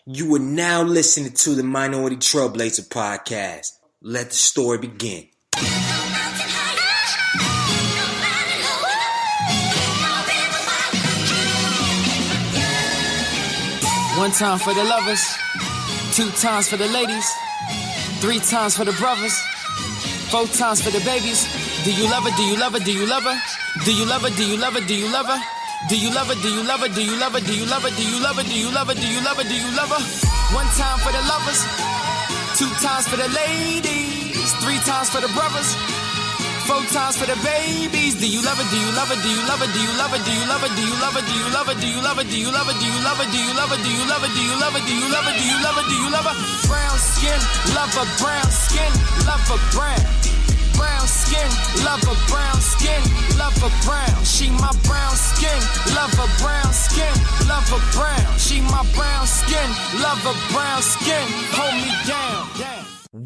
You are now listening to the Minority Trailblazer podcast. Let the story begin. One time for the lovers, 2 times for the ladies, 3 times for the brothers, 4 times for the babies. Do you love her? Do you love her? Do you love her? Do you love her? Do you love her? Do you love her? Do you love her? Do you love her? Do you love her? Do you love her? Do you love her? Do you love her? Do you love her? Do you love her? 1 time for the lovers, 2 times for the ladies, 3 times for the brothers, 4 times for the babies. Do you love her? Do you love her? Do you love her? Do you love her? Do you love her? Do you love her? Do you love her? Do you love her? Do you love her? Do you love her? Do you love her? Do you love her? Do you love her? Do you love her? Do you love her? Do you love her? Brown skin, love her brown skin, love her brown. Brown skin, love her brown skin, love her brown. She my brown skin, love her brown skin, love her brown. She my brown skin, love her brown skin. Hold me down.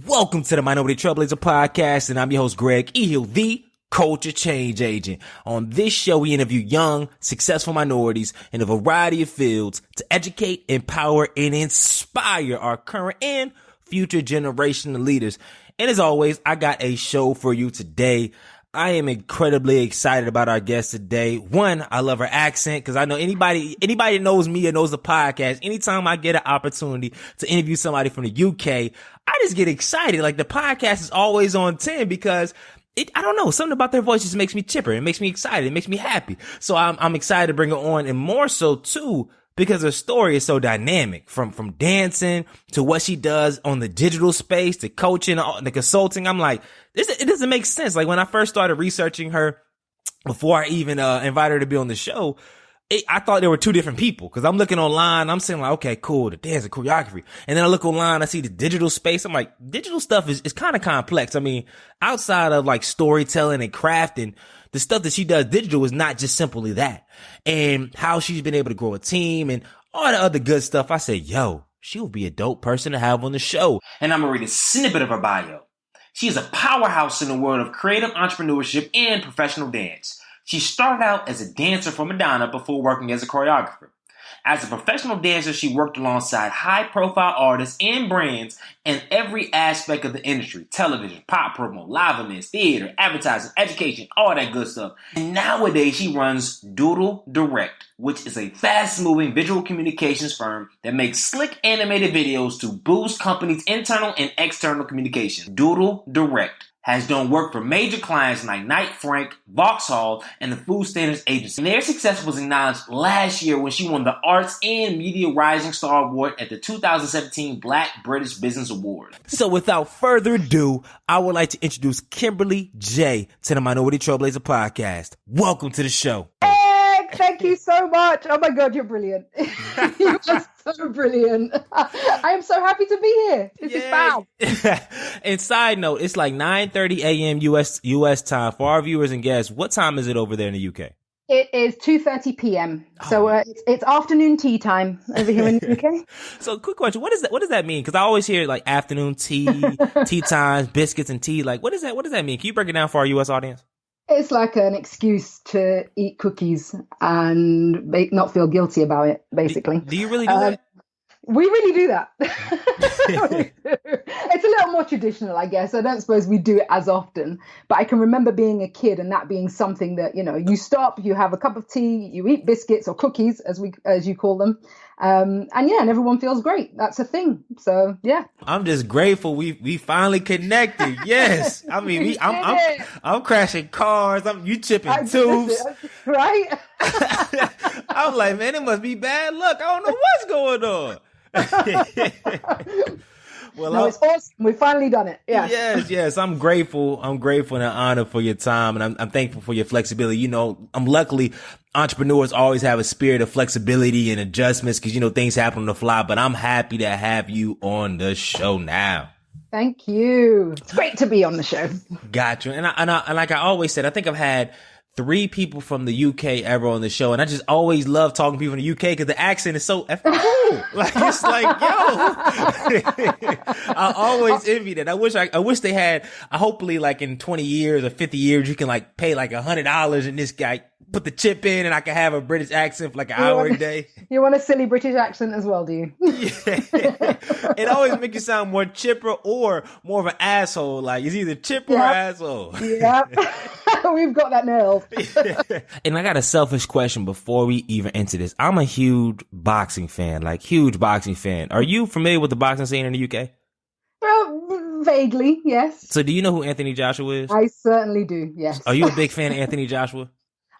Welcome to the Minority Trailblazer podcast, and I'm your host, Greg Ehill, the Culture Change Agent. On this show, we interview young, successful minorities in a variety of fields to educate, empower, and inspire our current and future generation of leaders. And as always, I got a show for you today. I am incredibly excited about our guest today. One, I love her accent because I know anybody that knows me or knows the podcast, anytime I get an opportunity to interview somebody from the UK, I just get excited. Like the podcast is always on 10 because I don't know, something about their voice just makes me chipper. It makes me excited. It makes me happy. So I'm excited to bring her on, and more so too, because her story is so dynamic, from dancing to what she does on the digital space to coaching, the consulting. I'm like, it doesn't make sense. Like when I first started researching her, before I even invited her to be on the show, I thought there were 2 different people, because I'm looking online, I'm saying like, okay, cool, the dance and choreography. And then I look online, I see the digital space. I'm like, digital stuff is kind of complex. I mean, outside of like storytelling and crafting, the stuff that she does digital is not just simply that. And how she's been able to grow a team and all the other good stuff. I said, yo, she will be a dope person to have on the show. And I'm going to read a snippet of her bio. She is a powerhouse in the world of creative entrepreneurship and professional dance. She started out as a dancer for Madonna before working as a choreographer. As a professional dancer, she worked alongside high-profile artists and brands in every aspect of the industry: television, pop promo, live events, theater, advertising, education, all that good stuff. And nowadays, she runs Doodle Direct, which is a fast-moving visual communications firm that makes slick animated videos to boost companies' internal and external communication. Doodle Direct has done work for major clients like Knight Frank, Vauxhall, and the Food Standards Agency. And their success was acknowledged last year when she won the Arts and Media Rising Star Award at the 2017 Black British Business Award. So without further ado, I would like to introduce Kymberlee J to the Minority Trailblazer podcast. Welcome to the show. Thank you so much. Oh my God, you're brilliant. You are so brilliant. I am so happy to be here. This is fab. And side note, it's like 9:30 a.m. US time. For our viewers and guests, what time is it over there in the UK? It is 2:30 p.m. So it's afternoon tea time over here in the UK. So quick question, what does that mean? Because I always hear like afternoon tea, tea times, biscuits and tea. Like what does that mean? Can you break it down for our US audience? It's like an excuse to eat cookies and not feel guilty about it, basically. Do you really do that? We really do that. It's a little more traditional, I guess. I don't suppose we do it as often, but I can remember being a kid and that being something that, you stop, you have a cup of tea, you eat biscuits or cookies, as you call them. And everyone feels great. That's a thing. So, yeah. I'm just grateful we finally connected. Yes. I mean, I'm crashing cars. You chipping tubes. Right? I'm like, man, it must be bad luck. I don't know what's going on. Well, no, it's awesome. We've finally done it. Yeah. Yes. I'm grateful. I'm grateful and honored for your time, and I'm thankful for your flexibility. I'm luckily entrepreneurs always have a spirit of flexibility and adjustments because things happen on the fly. But I'm happy to have you on the show now. Thank you. It's great to be on the show. Gotcha. And I like I always said, I think I've had 3 people from the UK ever on the show, and I just always love talking to people in the UK because the accent is so effing cool. Like it's like, yo, I always envy that. I wish they had. Hopefully, like in 20 years or 50 years, you can like pay like $100 and this guy put the chip in and I can have a British accent for like an hour a day. You want a silly British accent as well, do you? Yeah. It always makes you sound more chipper or more of an asshole. Like it's either chipper or asshole. Yeah. We've got that nailed. And I got a selfish question before we even enter this. I'm a huge boxing fan, like huge boxing fan. Are you familiar with the boxing scene in the UK? Well, vaguely, yes. So do you know who Anthony Joshua is? I certainly do, yes. Are you a big fan of Anthony Joshua?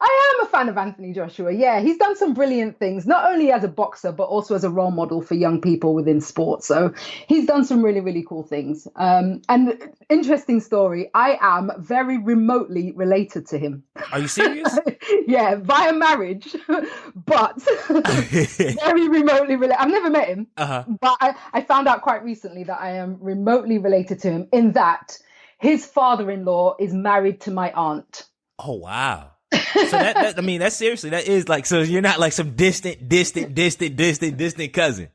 I am a fan of Anthony Joshua. Yeah, he's done some brilliant things, not only as a boxer, but also as a role model for young people within sports. So he's done some really, really cool things. And interesting story, I am very remotely related to him. Are you serious? Yeah, via marriage, but very remotely related. I've never met him, but I found out quite recently that I am remotely related to him in that his father-in-law is married to my aunt. Oh, wow. So that I mean, that's seriously, that is like, so you're not like some distant cousin.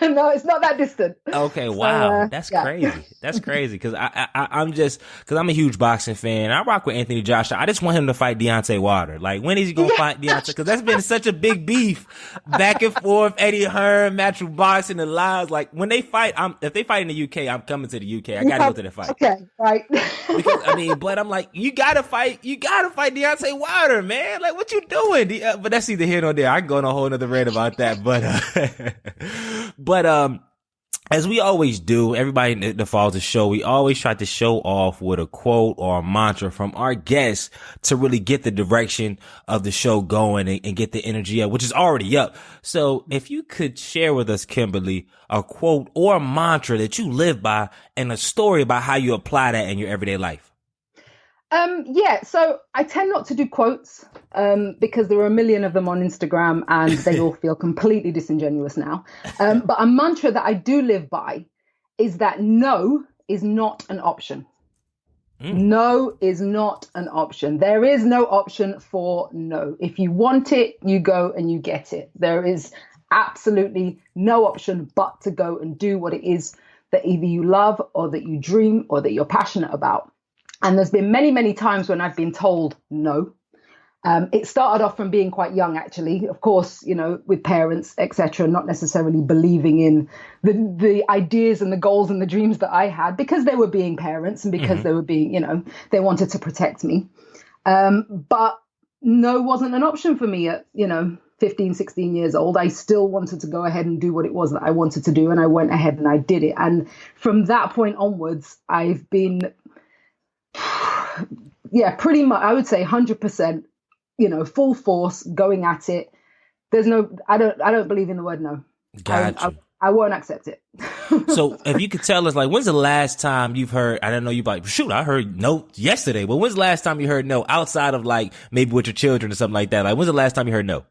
No, it's not that distant. Okay, wow, that's crazy. That's crazy because I'm a huge boxing fan. I rock with Anthony Joshua. I just want him to fight Deontay Wilder. Like, when is he gonna fight Deontay? Because that's been such a big beef, back and forth. Eddie Hearn, Matthew Boxing, the lies. Like when they fight, if they fight in the UK, I'm coming to the UK. I gotta go to the fight. Okay, right. Because I mean, but I'm like, you gotta fight Deontay Wilder, man. Like, what you doing? But that's either here nor there. I can go on a whole nother rant about that, but as we always do, everybody that follows the show, we always try to show off with a quote or a mantra from our guests to really get the direction of the show going and get the energy up, which is already up. So if you could share with us, Kymberlee, a quote or a mantra that you live by and a story about how you apply that in your everyday life. So I tend not to do quotes because there are a million of them on Instagram and they all feel completely disingenuous now. But a mantra that I do live by is that no is not an option. No is not an option. There is no option for no. If you want it, you go and you get it. There is absolutely no option but to go and do what it is that either you love or that you dream or that you're passionate about. And there's been many, many times when I've been told no. It started off from being quite young, actually, of course, you know, with parents, etc., not necessarily believing in the ideas and the goals and the dreams that I had because they were being parents and because they were being, you know, they wanted to protect me. But no wasn't an option for me at, 15, 16 years old. I still wanted to go ahead and do what it was that I wanted to do. And I went ahead and I did it. And from that point onwards, I've been pretty much, I would say 100%, full force going at it. I don't believe in the word no. Gotcha. I won't accept it. So if you could tell us, like, when's the last time you've heard, I don't know, you like, shoot, I heard no yesterday, but when's the last time you heard no outside of like maybe with your children or something like that? Like, when's the last time you heard no?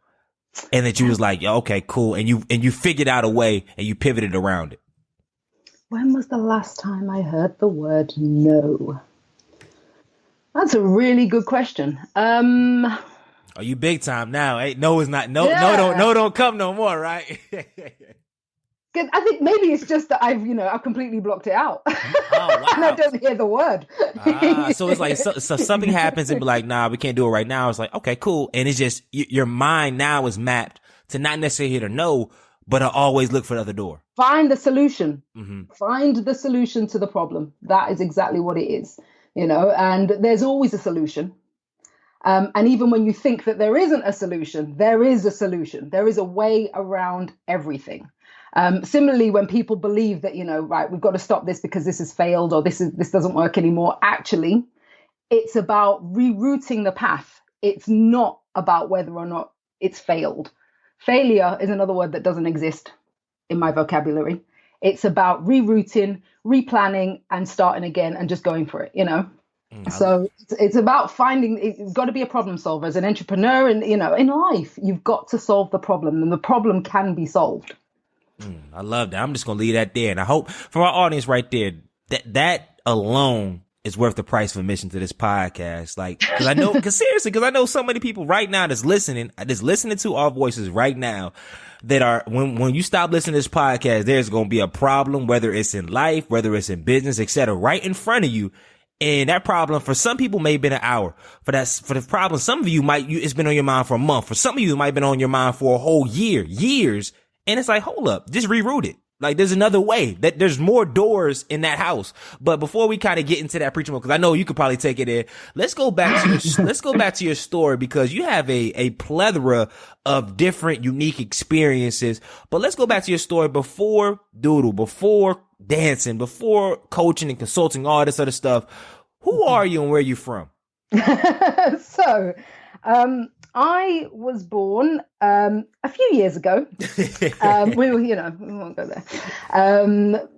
And that you was like, yeah, okay, cool. And you figured out a way and you pivoted around it. When was the last time I heard the word no? That's a really good question. Are you big time now? Hey, no is not no. Yeah. No don't come no more, right? I think maybe it's just that I've completely blocked it out. Oh, wow. And I don't hear the word. So it's like so something happens and be like, nah, we can't do it right now. It's like, okay, cool. And it's just your mind now is mapped to not necessarily hear the no, but to always look for the other door. Find the solution. Find the solution to the problem. That is exactly what it is. And there's always a solution. And even when you think that there isn't a solution, there is a solution. There is a way around everything. Similarly, when people believe that, right, we've got to stop this because this has failed or this doesn't work anymore. Actually, it's about rerouting the path. It's not about whether or not it's failed. Failure is another word that doesn't exist in my vocabulary. It's about rerouting, replanning and starting again and just going for it, So it's about you've got to be a problem solver as an entrepreneur and, in life, you've got to solve the problem and the problem can be solved. I love that. I'm just going to leave that there. And I hope for our audience right there, that alone is worth the price of admission to this podcast. Like, because I know so many people right now that's listening to our voices right now that are, when you stop listening to this podcast, there's going to be a problem, whether it's in life, whether it's in business, etc., right in front of you. And that problem for some people may have been an hour. For the problem, some of you it's been on your mind for a month. For some of you, it might have been on your mind for a whole years. And it's like, hold up, just reroute it. Like there's another way, that there's more doors in that house. But before we kind of get into that preaching mode, because I know you could probably take it in, let's go back to your story, because you have a plethora of different unique experiences. But let's go back to your story before Doodle, before dancing, before coaching and consulting, all this other stuff. Who are you and where are you from? So, I was born a few years ago. We won't go there.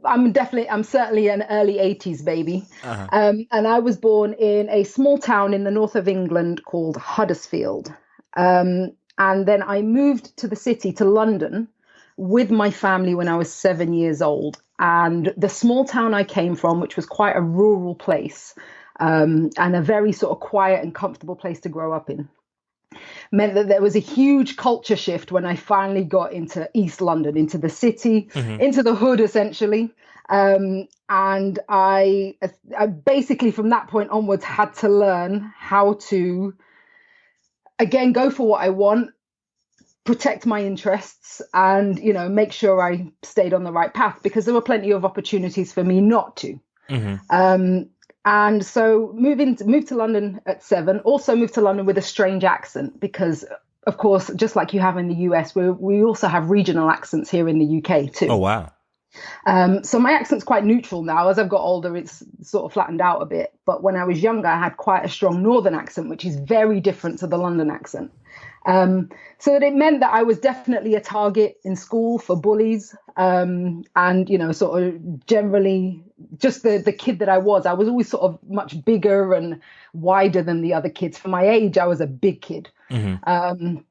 I'm certainly an early 80s baby. Uh-huh. And I was born in a small town in the north of England called Huddersfield. And then I moved to the city, to London, with my family when I was 7 years old. And the small town I came from, which was quite a rural place, and a very sort of quiet and comfortable place to grow up in, meant that there was a huge culture shift when I finally got into East London, into the city, into the hood, essentially. And I basically, from that point onwards, had to learn how to, again, go for what I want, protect my interests, and, make sure I stayed on the right path, because there were plenty of opportunities for me not to. And so moved to London at 7, also moved to London with a strange accent, because, of course, just like you have in the US, we also have regional accents here in the UK too. Oh, wow. So my accent's quite neutral now. As I've got older, it's sort of flattened out a bit. But when I was younger, I had quite a strong northern accent, which is very different to the London accent. So that it meant that I was definitely a target in school for bullies, and, sort of generally just the kid that I was always sort of much bigger and wider than the other kids. For my age, I was a big kid. And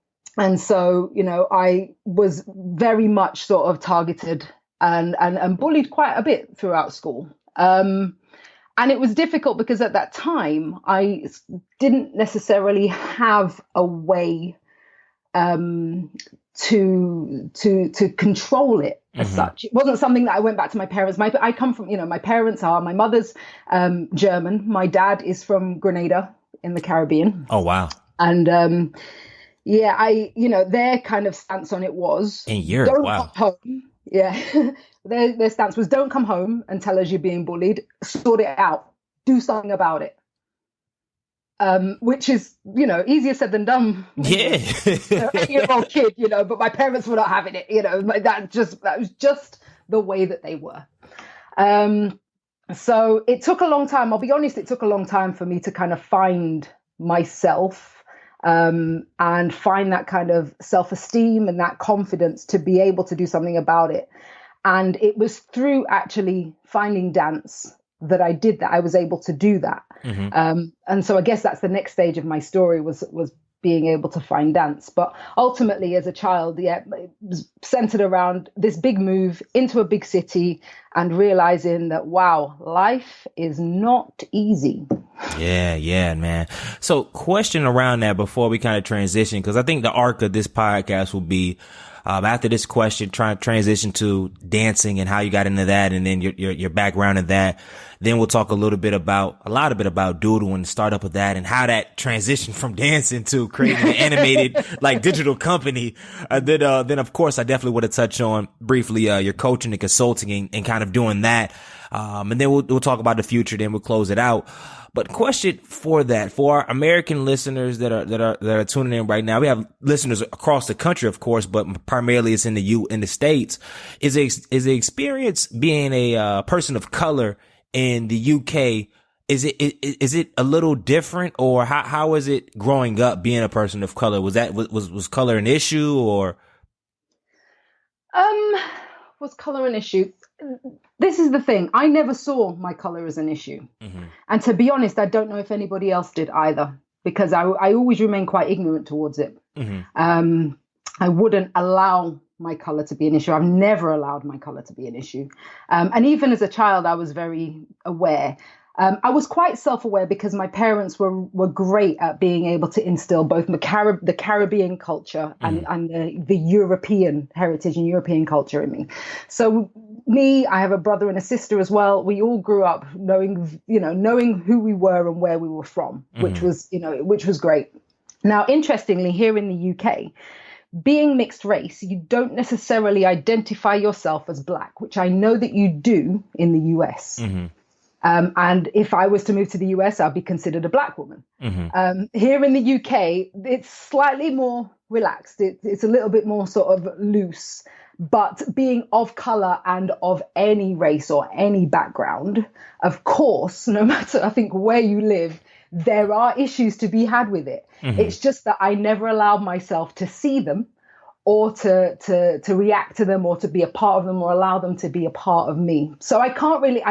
so, I was very much sort of targeted and bullied quite a bit throughout school. And it was difficult because at that time, I didn't necessarily have a way to control it as such. It wasn't something that I went back to my parents. I come from, my parents are, my mother's German. My dad is from Grenada in the Caribbean. Oh, wow. And their kind of stance on it was, in Europe, don't wow. come home. Yeah. Their stance was, don't come home and tell us you're being bullied. Sort it out. Do something about it. Which is, easier said than done. Yeah. 8-year-old kid, but my parents were not having it, that was just the way that they were. So it took a long time. I'll be honest, it took a long time for me to kind of find myself, and find that kind of self-esteem and that confidence to be able to do something about it. And it was through actually finding dance that I did that. I was able to do that. And so I guess that's the next stage of my story was being able to find dance. But ultimately, as a child, it was centered around this big move into a big city and realizing that, wow, life is not easy. Yeah, man. So question around that before we kind of transition, because I think the arc of this podcast will be, after this question, try to transition to dancing and how you got into that, and then your background in that. Then we'll talk a lot bit about Doodle and the startup of that, and how that transitioned from dancing to creating an animated digital company. Then of course I definitely want to touch on briefly your coaching and consulting and kind of doing that. And then we'll talk about the future. Then we'll close it out. But question for our American listeners that are tuning in right now, we have listeners across the country, of course, but primarily it's in the States. Is the experience being a person of color in the UK, is it a little different, or how is it growing up being a person of color? Was color an issue, or? Was color an issue? This is the thing. I never saw my color as an issue. And to be honest, I don't know if anybody else did either, because I always remain quite ignorant towards it. I wouldn't allow my color to be an issue. I've never allowed my color to be an issue. And even as a child, I was very aware. I was quite self-aware because my parents were great at being able to instill both the Caribbean culture and the European heritage and European culture in me. So I have a brother and a sister as well. We all grew up knowing who we were and where we were from, which was great. Now, interestingly, here in the UK, being mixed race, you don't necessarily identify yourself as black, which I know that you do in the US. And if I was to move to the US, I'd be considered a black woman. Here in the UK, it's slightly more relaxed. It's a little bit more sort of loose. But being of color and of any race or any background, of course, no matter, I think, where you live, there are issues to be had with it. It's just that I never allowed myself to see them or to react to them or to be a part of them or allow them to be a part of me. So I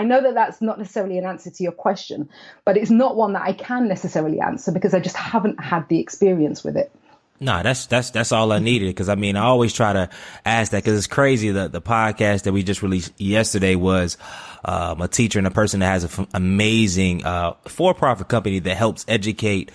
know that that's not necessarily an answer to your question, but it's not one that I can necessarily answer because I just haven't had the experience with it. No, that's all I needed. Because I mean, I always try to ask that because it's crazy. The podcast that we just released yesterday was a teacher and a person that has an amazing for-profit company that helps educate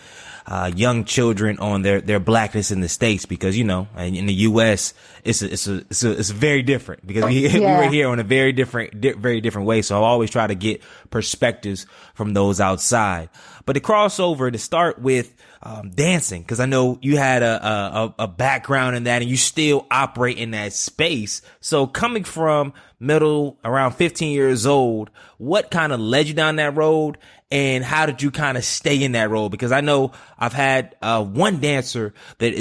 young children on their blackness in the States, because, in the U.S. it's very different because we were here on a very different way. So I always try to get perspectives from those outside. But the crossover, to start with dancing, because I know you had a background in that and you still operate in that space. So coming from around 15 years old, what kind of led you down that road? And how did you kind of stay in that role? Because I know I've had one dancer that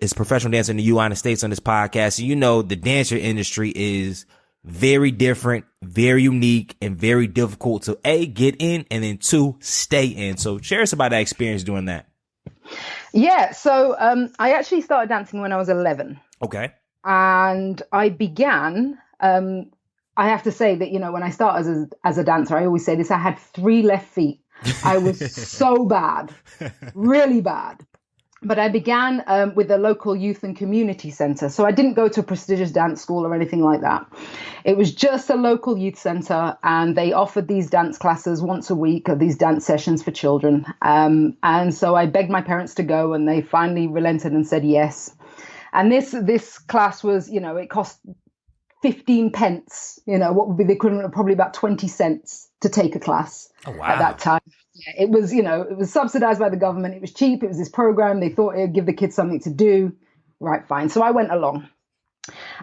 is professional dancer in the United States on this podcast. And the dancer industry is very different, very unique, and very difficult to A, get in, and then 2, stay in. So share us about that experience doing that. Yeah, so I actually started dancing when I was 11. Okay. And I began... I have to say that, when I started as a dancer, I always say this, I had 3 left feet. I was so bad, really bad. But I began with the local youth and community center. So I didn't go to a prestigious dance school or anything like that. It was just a local youth center, and they offered these dance classes once a week, or these dance sessions for children. And so I begged my parents to go, and they finally relented and said yes. And this class was, it cost 15 pence, what would be the equivalent of probably about 20 cents to take a class at that time. Yeah, it was subsidized by the government. It was cheap. It was this program. They thought it would give the kids something to do. Right, fine. So I went along,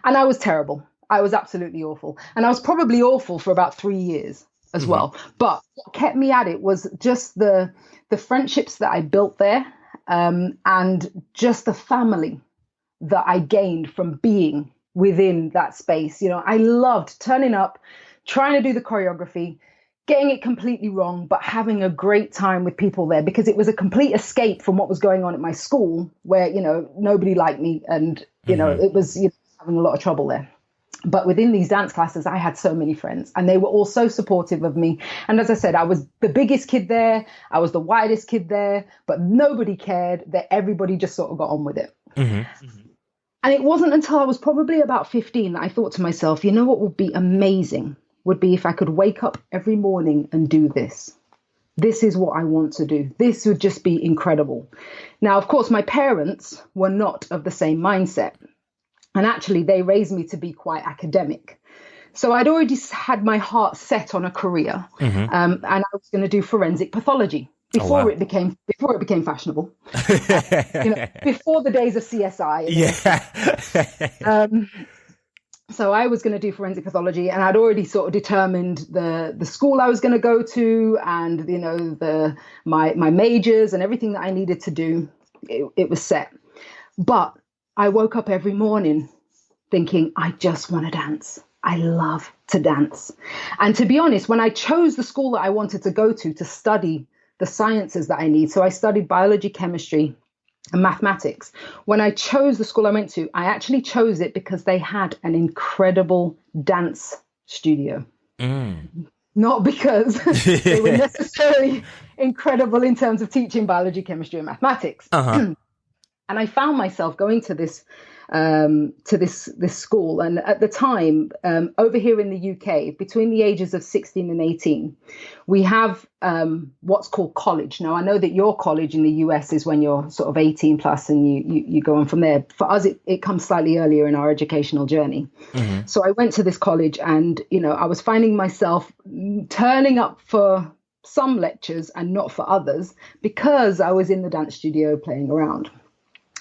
and I was terrible. I was absolutely awful. And I was probably awful for about 3 years as well. But what kept me at it was just the friendships that I built there, and just the family that I gained from being within that space. I loved turning up, trying to do the choreography, getting it completely wrong, but having a great time with people there, because it was a complete escape from what was going on at my school, where, nobody liked me, and, it was having a lot of trouble there. But within these dance classes, I had so many friends, and they were all so supportive of me. And as I said, I was the biggest kid there. I was the widest kid there, but nobody cared. That everybody just sort of got on with it. And it wasn't until I was probably about 15 that I thought to myself, what would be amazing would be if I could wake up every morning and do this. This is what I want to do. This would just be incredible. Now, of course, my parents were not of the same mindset. And actually, they raised me to be quite academic. So I'd already had my heart set on a career, and I was going to do forensic pathology. Before it became fashionable, before the days of CSI. So I was going to do forensic pathology, and I'd already sort of determined the school I was going to go to, and my majors and everything that I needed to do. It was set, but I woke up every morning thinking, I just want to dance. I love to dance. And to be honest, when I chose the school that I wanted to go to study the sciences that I need. So I studied biology, chemistry, and mathematics. When I chose the school I went to, I actually chose it because they had an incredible dance studio. Not because they were necessarily incredible in terms of teaching biology, chemistry, and mathematics. And I found myself going to this to this school. And at the time, over here in the UK, between the ages of 16 and 18, we have what's called college. Now, I know that your college in the US is when you're sort of 18 plus and you go on from there. For us, it comes slightly earlier in our educational journey. Mm-hmm. So I went to this college and, I was finding myself turning up for some lectures and not for others because I was in the dance studio playing around.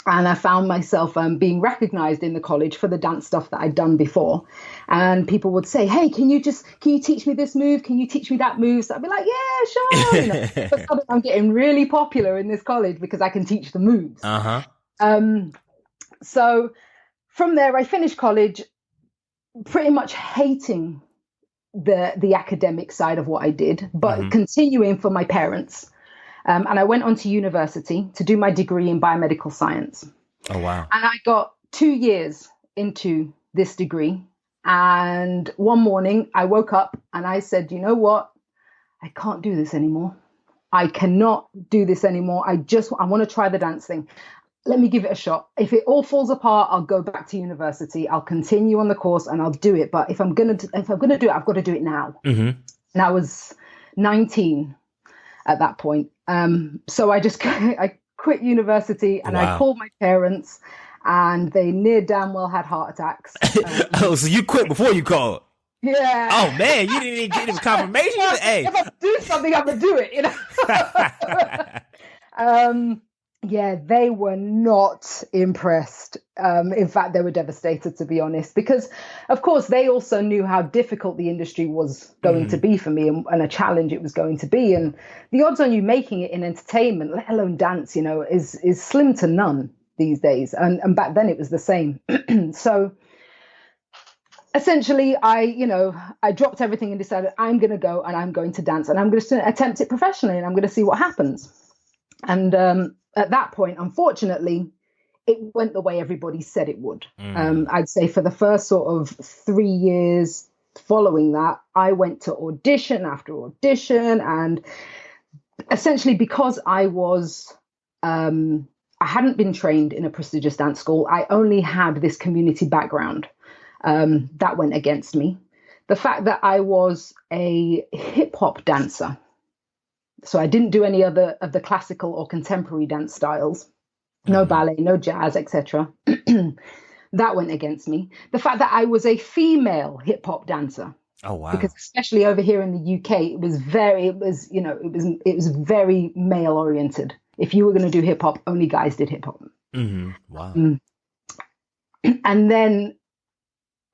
And I found myself being recognized in the college for the dance stuff that I'd done before. And people would say, hey, can you teach me this move? Can you teach me that move? So I'd be like, yeah, sure. But suddenly I'm getting really popular in this college because I can teach the moves. Uh-huh. So from there, I finished college pretty much hating the academic side of what I did, but continuing for my parents. And I went on to university to do my degree in biomedical science. Oh, wow. And I got 2 years into this degree. And one morning I woke up and I said, you know what? I can't do this anymore. I cannot do this anymore. I want to try the dance thing. Let me give it a shot. If it all falls apart, I'll go back to university. I'll continue on the course and I'll do it. But if I'm gonna do it, I've got to do it now. Mm-hmm. And I was 19 at that point. So I quit university and I called my parents and they near damn well had heart attacks. Oh, so you quit before you called? Yeah. Oh man, you didn't even get him confirmation? Hey. If I do something, I'm going to do it, Yeah, they were not impressed. In fact, they were devastated, to be honest, because, of course, they also knew how difficult the industry was going to be for me and a challenge it was going to be. And the odds on you making it in entertainment, let alone dance, is slim to none these days. And back then it was the same. So essentially, I dropped everything and decided I'm going to go and I'm going to dance and I'm going to attempt it professionally and I'm going to see what happens. And at that point, unfortunately, it went the way everybody said it would. I'd say for the first sort of 3 years following that, I went to audition after audition. And essentially because I hadn't been trained in a prestigious dance school, I only had this community background that went against me. The fact that I was a hip hop dancer, so I didn't do any other of the classical or contemporary dance styles, no ballet, no jazz, etc. That went against me. The fact that I was a female hip hop dancer. Oh wow! Because especially over here in the UK, it was very male oriented. If you were going to do hip hop, only guys did hip hop. Mm-hmm. Wow. And then.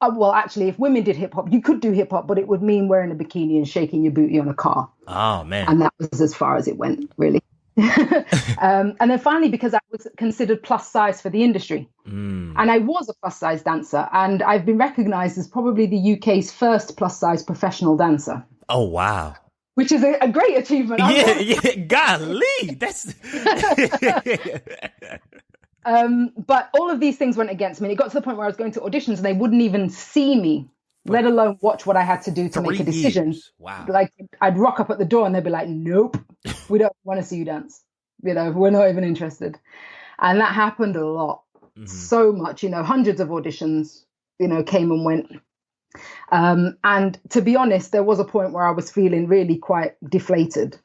Well, actually, if women did hip hop, you could do hip hop, but it would mean wearing a bikini and shaking your booty on a car. Oh, man. And that was as far as it went, really. And then finally, because I was considered plus size for the industry. And I was a plus size dancer. And I've been recognized as probably the UK's first plus size professional dancer. Oh, wow. Which is a great achievement. Yeah, golly. That's... But all of these things went against me. And it got to the point where I was going to auditions and they wouldn't even see me, let alone watch what I had to do to make a decision. Wow. Like I'd rock up at the door and they'd be like, nope, we don't want to see you dance. We're not even interested. And that happened a lot, so much, hundreds of auditions, came and went. And to be honest, there was a point where I was feeling really quite deflated.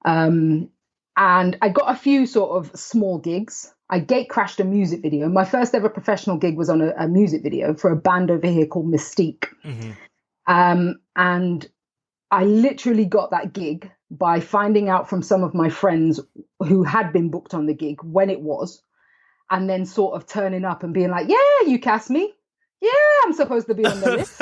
And I got a few sort of small gigs. I gate crashed a music video. My first ever professional gig was on a music video for a band over here called Mystique. And I literally got that gig by finding out from some of my friends who had been booked on the gig when it was, and then sort of turning up and being like, yeah, you cast me. Yeah, I'm supposed to be on the list.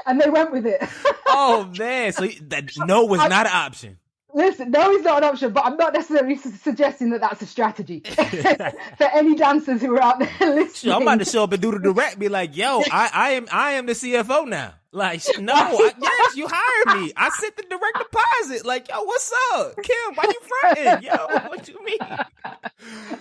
And they went with it. Oh, man. So that no was not an option. Listen, no is not an option, but I'm not necessarily suggesting that that's a strategy for any dancers who are out there listening. I'm about to show up and do the direct, be like, yo, I am the CFO now. Like, no, yes, you hired me. I sent the direct deposit. Like, yo, what's up? Kim, why you fronting? Yo, what you mean?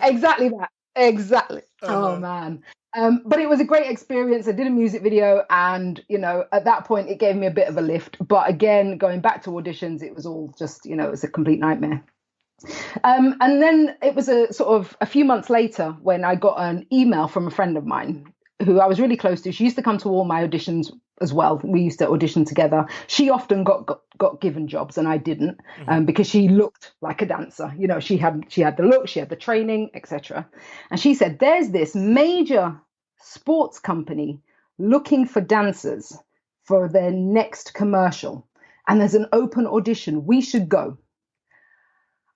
Exactly that. Exactly. Oh, man. But it was a great experience. I did a music video and, at that point it gave me a bit of a lift. But again, going back to auditions, it was all just, it was a complete nightmare. And then it was a few months later when I got an email from a friend of mine who I was really close to. She used to come to all my auditions as well. We used to audition together. She often got given jobs and I didn't, because she looked like a dancer. You know, she had the look, she had the training, etc. And she said, there's this major sports company looking for dancers for their next commercial. And there's an open audition. We should go.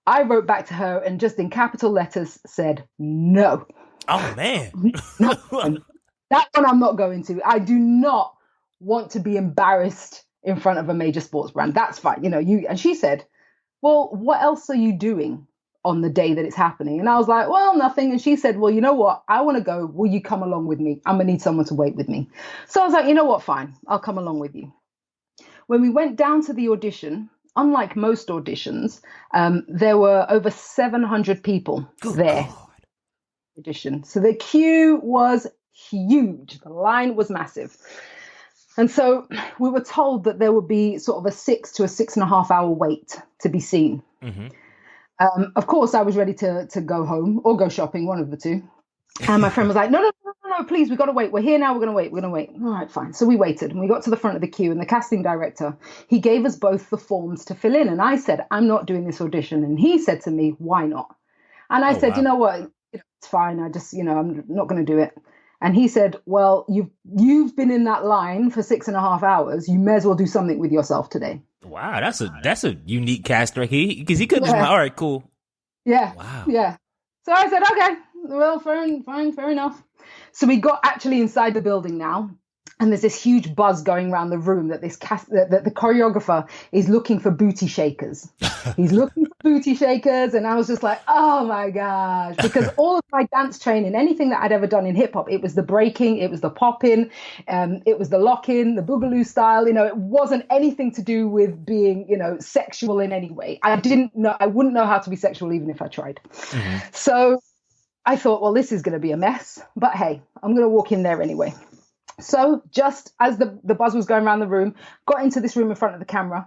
I wrote back to her and just in capital letters said, no. Oh, man. No. That one I'm not going to. I do not want to be embarrassed in front of a major sports brand. That's fine. You know, and she said, well, what else are you doing on the day that it's happening? And I was like, well, nothing. And she said, well, you know what? I want to go. Will you come along with me? I'm going to need someone to wait with me. So I was like, you know what? Fine. I'll come along with you. When we went down to the audition, unlike most auditions, there were over 700 people there. God. Audition. So the queue was huge. The line was massive. And so we were told that there would be sort of a 6 to a 6.5 hour wait to be seen. Mm-hmm. Of course, I was ready to go home or go shopping, one of the two. And my friend was like, no, please, we've got to wait. We're here now. We're going to wait. All right, fine. So we waited and we got to the front of the queue and the casting director, he gave us both the forms to fill in. And I said, I'm not doing this audition. And he said to me, why not? And I said, wow. You know what? It's fine. I'm not going to do it. And he said, well, you've been in that line for 6.5 hours. You may as well do something with yourself today. Wow, that's a unique cast right here. Because he could just, all right, cool. Yeah. Wow. Yeah. So I said, okay, well, fine, fair enough. So we got actually inside the building now. And there's this huge buzz going around the room that that the choreographer is looking for booty shakers. He's looking for booty shakers. And I was just like, oh, my gosh, because all of my dance training, anything that I'd ever done in hip hop, it was the breaking, it was the popping, it was the lock-in, the boogaloo style. You know, it wasn't anything to do with being, sexual in any way. I wouldn't know how to be sexual even if I tried. Mm-hmm. So I thought, well, this is going to be a mess. But hey, I'm going to walk in there anyway. So just as the buzz was going around the room, got into this room in front of the camera,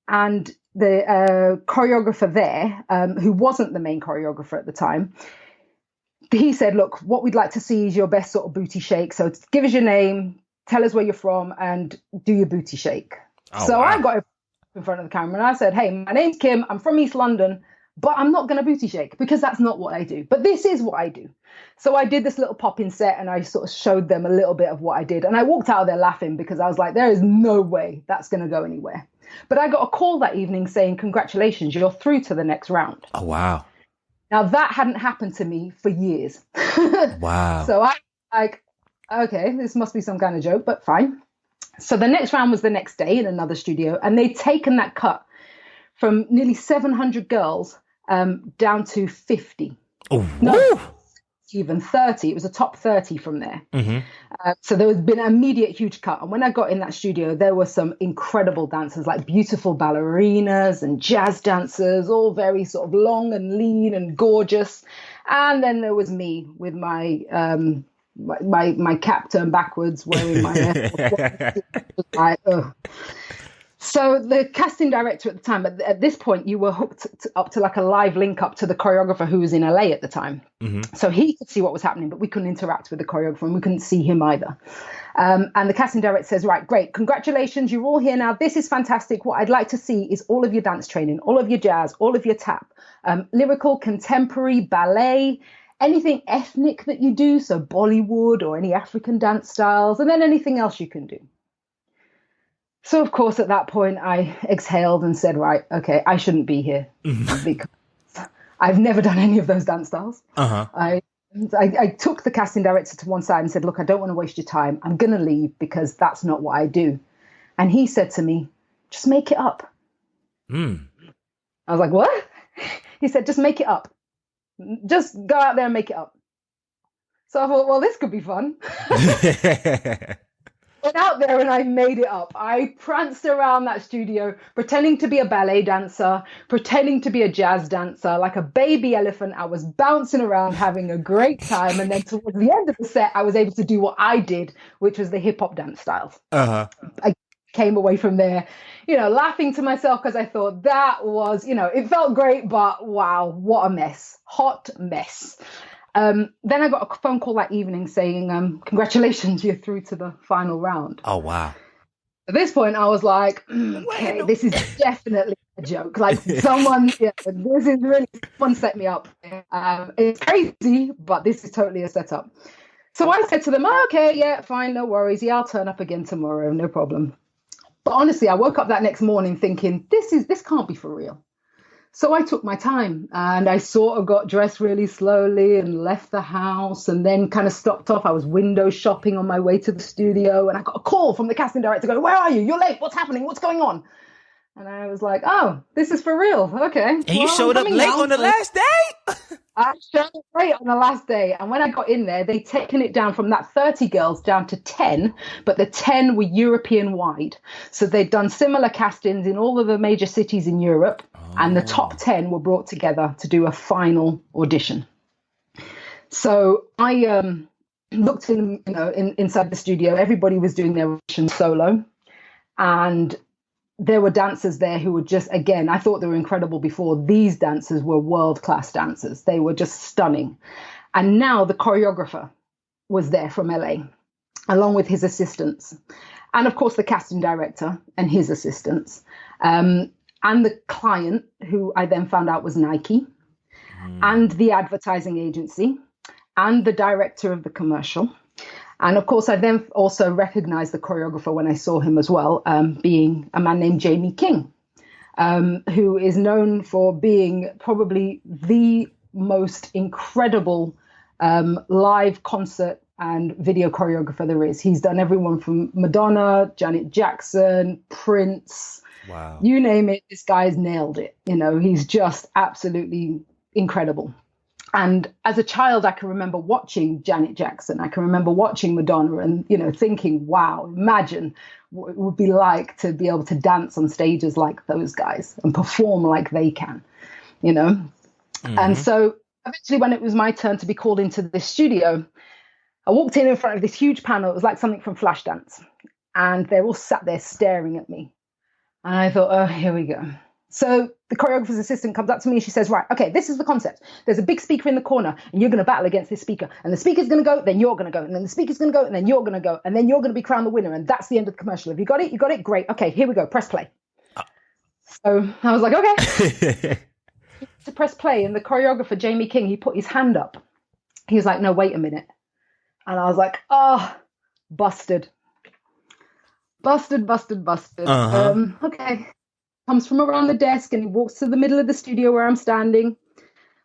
and the choreographer there, who wasn't the main choreographer at the time, he said, look, what we'd like to see is your best sort of booty shake. So give us your name, tell us where you're from, and do your booty shake. Oh, so wow. I got in front of the camera and I said, hey, my name's Kim. I'm from East London, but I'm not going to booty shake because that's not what I do. But this is what I do. So I did this little pop-in set and I sort of showed them a little bit of what I did. And I walked out of there laughing because I was like, there is no way that's going to go anywhere. But I got a call that evening saying, congratulations, you're through to the next round. Oh, wow. Now, that hadn't happened to me for years. Wow. So I like, okay, this must be some kind of joke, but fine. So the next round was the next day in another studio. And they'd taken that cut from nearly 700 girls down to 50. Oh, no, even 30. It was a top 30 from there. Mm-hmm. So there was been an immediate huge cut. And when I got in that studio, there were some incredible dancers, like beautiful ballerinas and jazz dancers, all very sort of long and lean and gorgeous. And then there was me with my my cap turned backwards, wearing my hair. So the casting director at the time, at this point, you were hooked up to like a live link up to the choreographer who was in LA at the time. Mm-hmm. So he could see what was happening, but we couldn't interact with the choreographer and we couldn't see him either. And the casting director says, right, great. Congratulations. You're all here now. This is fantastic. What I'd like to see is all of your dance training, all of your jazz, all of your tap, lyrical, contemporary, ballet, anything ethnic that you do. So Bollywood or any African dance styles, and then anything else you can do. So, of course, at that point, I exhaled and said, right, okay, I shouldn't be here because I've never done any of those dance styles. Uh-huh. I took the casting director to one side and said, look, I don't want to waste your time. I'm going to leave because that's not what I do. And he said to me, just make it up. I was like, what? He said, just make it up. Just go out there and make it up. So I thought, well, this could be fun. Went out there and I made it up. I pranced around that studio, pretending to be a ballet dancer, pretending to be a jazz dancer, like a baby elephant. I was bouncing around, having a great time. And then towards the end of the set, I was able to do what I did, which was the hip hop dance styles. Uh-huh. came away from there, laughing to myself because I thought that was, it felt great, but wow, what a mess. Hot mess. Then I got a phone call that evening saying, congratulations, you're through to the final round. Oh, wow. At this point, I was like, okay, this is definitely a joke. Like someone, this is really, someone set me up. It's crazy, but this is totally a setup. So I said to them, okay, yeah, fine, no worries. Yeah, I'll turn up again tomorrow, no problem. But honestly, I woke up that next morning thinking, this can't be for real. So I took my time and I sort of got dressed really slowly and left the house and then kind of stopped off. I was window shopping on my way to the studio and I got a call from the casting director going, where are you? You're late. What's happening? What's going on? And I was like, oh, this is for real. Okay. And you showed up late on the last day? I showed up late on the last day. And when I got in there, they'd taken it down from that 30 girls down to 10, but the 10 were European wide. So they'd done similar castings in all of the major cities in Europe. And the top 10 were brought together to do a final audition. So I looked inside the studio. Everybody was doing their audition solo. And there were dancers there who were just, again, I thought they were incredible before. These dancers were world-class dancers. They were just stunning. And now the choreographer was there from LA, along with his assistants. And of course, the casting director and his assistants. And the client, who I then found out was Nike, and the advertising agency, and the director of the commercial. And of course, I then also recognized the choreographer when I saw him as well, being a man named Jamie King, who is known for being probably the most incredible live concert and video choreographer there is. He's done everyone from Madonna, Janet Jackson, Prince. Wow. You name it, this guy's nailed it. He's just absolutely incredible. And as a child, I can remember watching Janet Jackson. I can remember watching Madonna and, thinking, wow, imagine what it would be like to be able to dance on stages like those guys and perform like they can, Mm-hmm. And so eventually when it was my turn to be called into the studio, I walked in front of this huge panel. It was like something from Flashdance. And they're all sat there staring at me. And I thought, oh, here we go. So the choreographer's assistant comes up to me and she says, right, okay, this is the concept. There's a big speaker in the corner and you're going to battle against this speaker. And the speaker's going to go, then you're going to go. And then the speaker's going to go, and then you're going to go. And then you're going to be crowned the winner. And that's the end of the commercial. Have you got it? You got it? Great. Okay, here we go. Press play. So I was like, okay. To press play. And the choreographer, Jamie King, he put his hand up. He was like, no, wait a minute. And I was like, oh, busted. Busted. Okay. Comes from around the desk and he walks to the middle of the studio where I'm standing.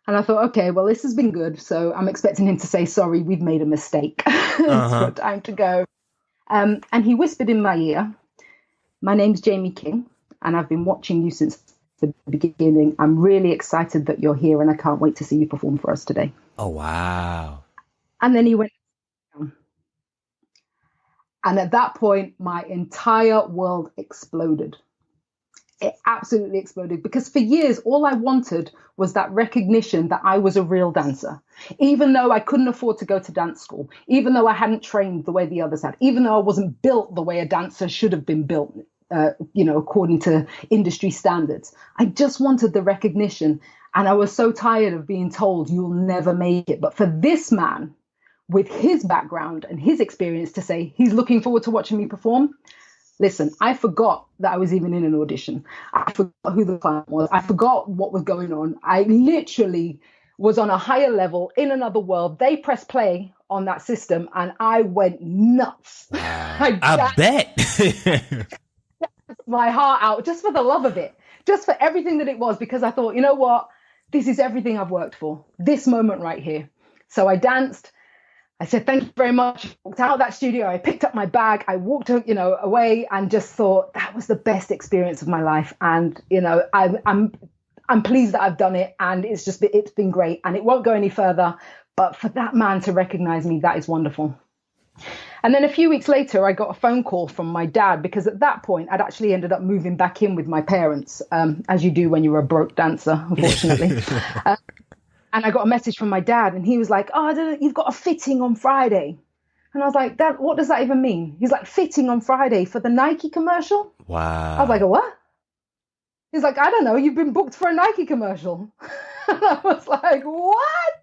And I thought, okay, well, this has been good. So I'm expecting him to say, sorry, we've made a mistake. It's time to go. And he whispered in my ear, my name's Jamie King, and I've been watching you since the beginning. I'm really excited that you're here and I can't wait to see you perform for us today. Oh, wow. And then he went down. And at that point, my entire world exploded. It absolutely exploded because for years, all I wanted was that recognition that I was a real dancer, even though I couldn't afford to go to dance school, even though I hadn't trained the way the others had, even though I wasn't built the way a dancer should have been built, according to industry standards. I just wanted the recognition. And I was so tired of being told you'll never make it. But for this man, with his background and his experience, to say he's looking forward to watching me perform. Listen, I forgot that I was even in an audition. I forgot who the client was. I forgot what was going on. I literally was on a higher level in another world. They pressed play on that system and I went nuts. I bet. My heart out just for the love of it, just for everything that it was, because I thought, you know what? This is everything I've worked for, this moment right here. So I danced. I said, thank you very much. I walked out of that studio. I picked up my bag. I walked, away and just thought that was the best experience of my life. And, I'm pleased that I've done it. And it's been great. And it won't go any further. But for that man to recognize me, that is wonderful. And then a few weeks later, I got a phone call from my dad, because at that point, I'd actually ended up moving back in with my parents, as you do when you're a broke dancer, unfortunately. And I got a message from my dad and he was like, oh, you've got a fitting on Friday. And I was like, Dad, what does that even mean? He's like, fitting on Friday for the Nike commercial. Wow. I was like, what? He's like, I don't know. You've been booked for a Nike commercial. And I was like, what?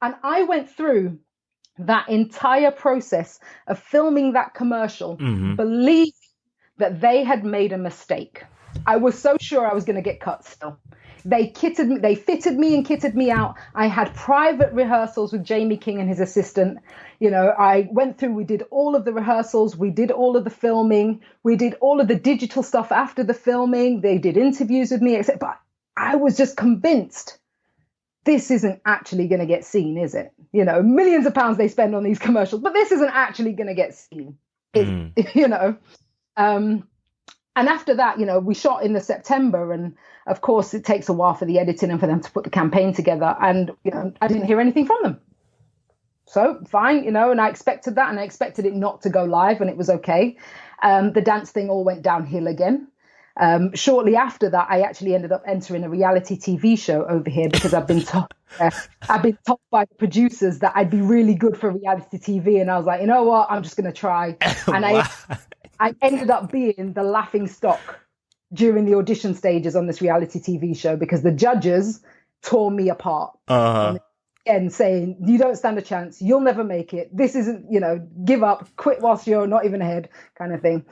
And I went through that entire process of filming that commercial, believing that they had made a mistake. I was so sure I was going to get cut still. They fitted me and kitted me out. I had private rehearsals with Jamie King and his assistant. You know, I went through, we did all of the rehearsals. We did all of the filming. We did all of the digital stuff after the filming. They did interviews with me, etc. But I was just convinced this isn't actually going to get seen, is it? You know, millions of pounds they spend on these commercials, but this isn't actually going to get seen, you know. And after that, you know, we shot in the September, and of course it takes a while for the editing and for them to put the campaign together. And, you know, I didn't hear anything from them. So fine, you know, and I expected that, and I expected it not to go live, and it was okay. The dance thing all went downhill again. Shortly after that, I actually ended up entering a reality TV show over here because I've been told by the producers that I'd be really good for reality TV. And I was like, you know what, I'm just going to try. And Wow. I ended up being the laughing stock during the audition stages on this reality TV show because the judges tore me apart. And saying, you don't stand a chance, you'll never make it. This isn't, you know, give up, quit whilst you're not even ahead kind of thing.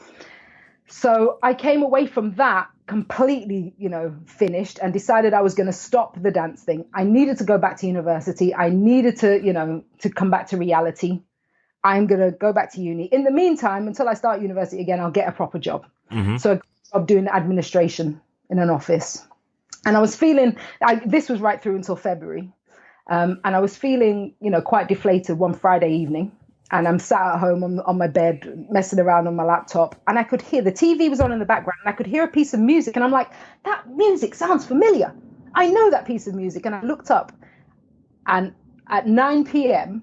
So I came away from that completely, you know, finished and decided I was going to stop the dance thing. I needed to go back to university. I needed to, you know, to come back to reality. I'm going to go back to uni. In the meantime, until I start university again, I'll get a proper job. So I got a job doing administration in an office. And I was feeling, this was right through until February. And I was feeling, you know, quite deflated one Friday evening. And I'm sat at home on my bed, messing around on my laptop. And I could hear, the TV was on in the background, and I could hear a piece of music. And I'm like, that music sounds familiar. I know that piece of music. And I looked up, and at 9 p.m.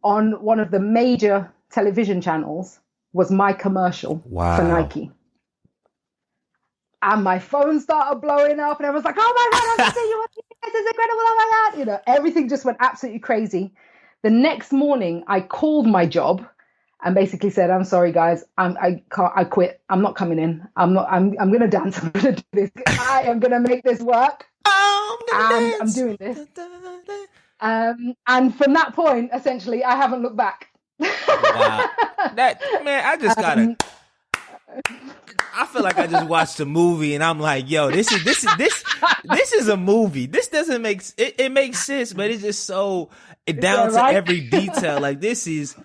on one of the major television channels was my commercial for Nike. And my phone started blowing up, and I was like, oh my God, I see you. This is incredible. Oh my God. You know, everything just went absolutely crazy. The next morning, I called my job and basically said, I'm sorry, guys, I quit. I'm not coming in. I'm going to dance. I'm going to do this. I am going to make this work. I'm doing this. And from that point, essentially, I haven't looked back. Wow. I just gotta. I feel like I just watched a movie, and I'm like, yo, this is a movie. This doesn't make it makes sense, but it's just so down to every detail. Like this is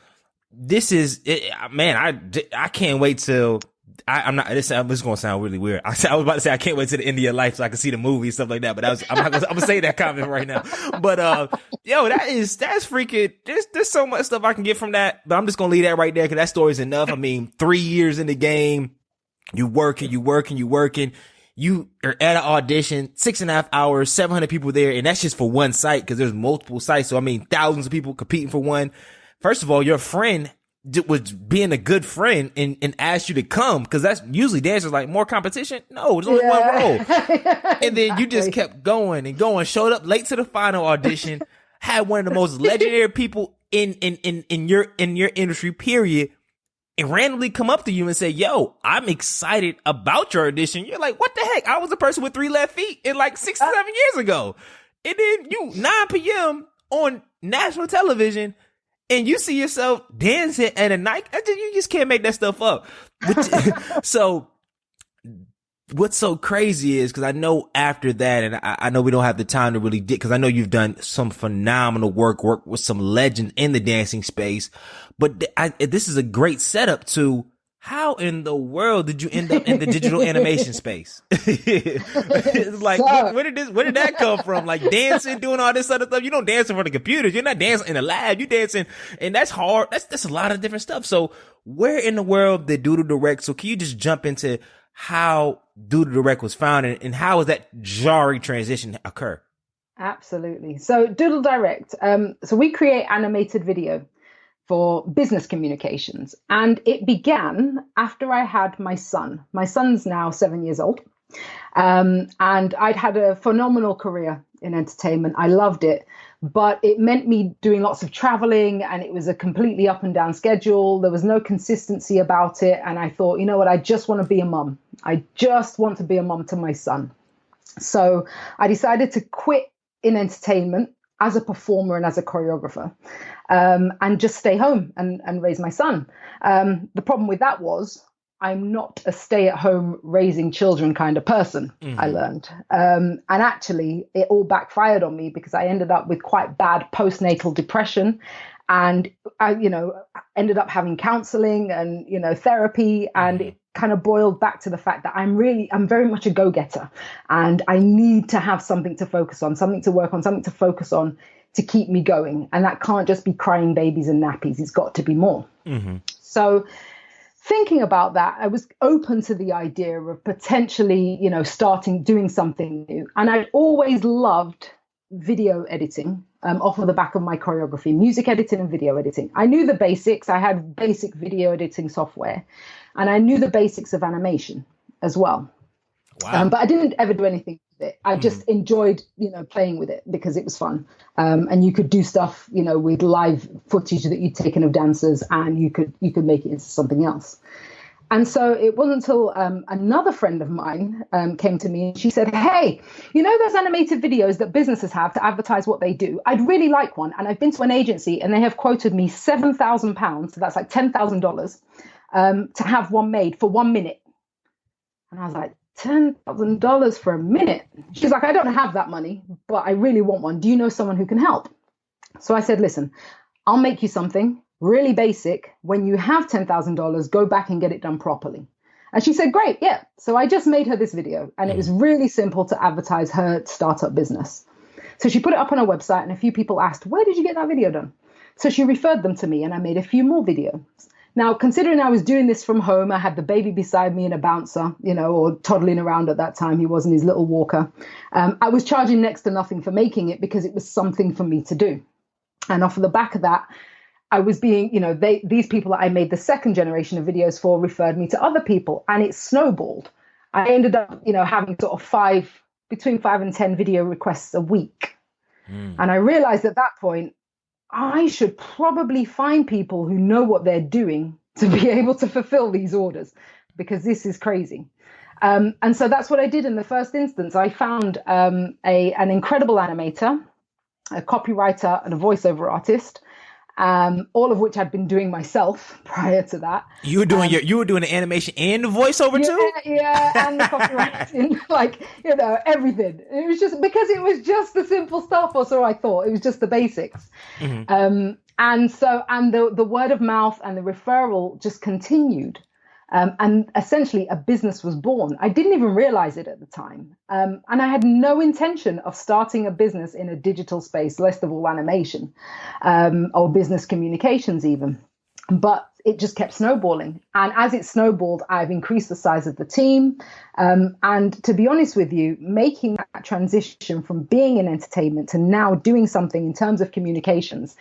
it, man. I can't wait till. I'm not. This is going to sound really weird. I was about to say I can't wait to the end of your life so I can see the movie and stuff like that. But I'm gonna say that comment right now. But yo, that's freaking. There's so much stuff I can get from that. But I'm just gonna leave that right there because that story's enough. I mean, 3 years in the game, you working. You are at an audition, 6.5 hours, 700 people there, and that's just for one site because there's multiple sites. So I mean, thousands of people competing for one. First of all, your friend was being a good friend and asked you to come because that's usually dancers like more competition. No, there's only one role. And then you just kept going and going, showed up late to the final audition, had one of the most legendary people in your industry, period, and randomly come up to you and say, yo, I'm excited about your audition. You're like, what the heck? I was a person with 3 left feet in like 6 to 7 years ago. And then 9 p.m. on national television, and you see yourself dancing at a night. You just can't make that stuff up. So what's so crazy is, because I know after that, and I know we don't have the time to really dig, because I know you've done some phenomenal work with some legends in the dancing space. But this is a great setup to how in the world did you end up in the digital animation space? It's like, where did that come from? Like dancing, doing all this other stuff. You don't dance in front of computers. You're not dancing in a lab. You dancing, and that's hard. That's a lot of different stuff. So where in the world did Doodle Direct? So can you just jump into how Doodle Direct was founded and how does that jarring transition occur? Absolutely. So Doodle Direct. So we create animated video for business communications. And it began after I had my son. My son's now 7 years old. And I'd had a phenomenal career in entertainment. I loved it, but it meant me doing lots of traveling, and it was a completely up and down schedule. There was no consistency about it. And I thought, you know what, I just want to be a mum. I just want to be a mum to my son. So I decided to quit in entertainment as a performer and as a choreographer, and just stay home and raise my son. The problem with that was I'm not a stay-at-home raising children kind of person, I learned. And actually, it all backfired on me because I ended up with quite bad postnatal depression. And I, ended up having counseling and, therapy. And it kind of boiled back to the fact that I'm very much a go-getter. And I need to have something to focus on, something to work on, something to focus on to keep me going. And that can't just be crying babies and nappies. It's got to be more. So thinking about that, I was open to the idea of potentially, doing something new. And I'd always loved video editing, off of the back of my choreography, music editing and video editing. I knew the basics. I had basic video editing software, and I knew the basics of animation as well. Wow. But I didn't ever do anything with it. I just enjoyed, playing with it because it was fun. And you could do stuff, with live footage that you'd taken of dancers, and you could make it into something else. And so it wasn't until another friend of mine came to me and she said, hey, those animated videos that businesses have to advertise what they do? I'd really like one. And I've been to an agency and they have quoted me £7,000. So that's like $10,000 to have one made for 1 minute. And I was like, $10,000 for a minute? She's like, I don't have that money, but I really want one. Do you know someone who can help? So I said, listen, I'll make you something really basic. When you have $10,000, go back and get it done properly. And she said, great, yeah. So I just made her this video, and it was really simple to advertise her startup business. So she put it up on her website, and a few people asked, where did you get that video done? So she referred them to me, and I made a few more videos. Now, considering I was doing this from home, I had the baby beside me in a bouncer, or toddling around at that time. He was in his little walker. I was charging next to nothing for making it because it was something for me to do. And off of the back of that, I was being, these people that I made the second generation of videos for referred me to other people, and it snowballed. I ended up, having sort of between 5 and 10 video requests a week. And I realized at that point, I should probably find people who know what they're doing to be able to fulfill these orders, because this is crazy. And so that's what I did in the first instance. I found an incredible animator, a copywriter, and a voiceover artist, all of which I'd been doing myself prior to that. You were doing you were doing the animation and the voiceover too? Yeah, and the copywriting, everything. It was just because it was just the simple stuff, or so I thought. It was just the basics. And the word of mouth and the referral just continued. And essentially a business was born. I didn't even realize it at the time. And I had no intention of starting a business in a digital space, least of all animation, or business communications even. But it just kept snowballing. And as it snowballed, I've increased the size of the team. And to be honest with you, making that transition from being in entertainment to now doing something in terms of communications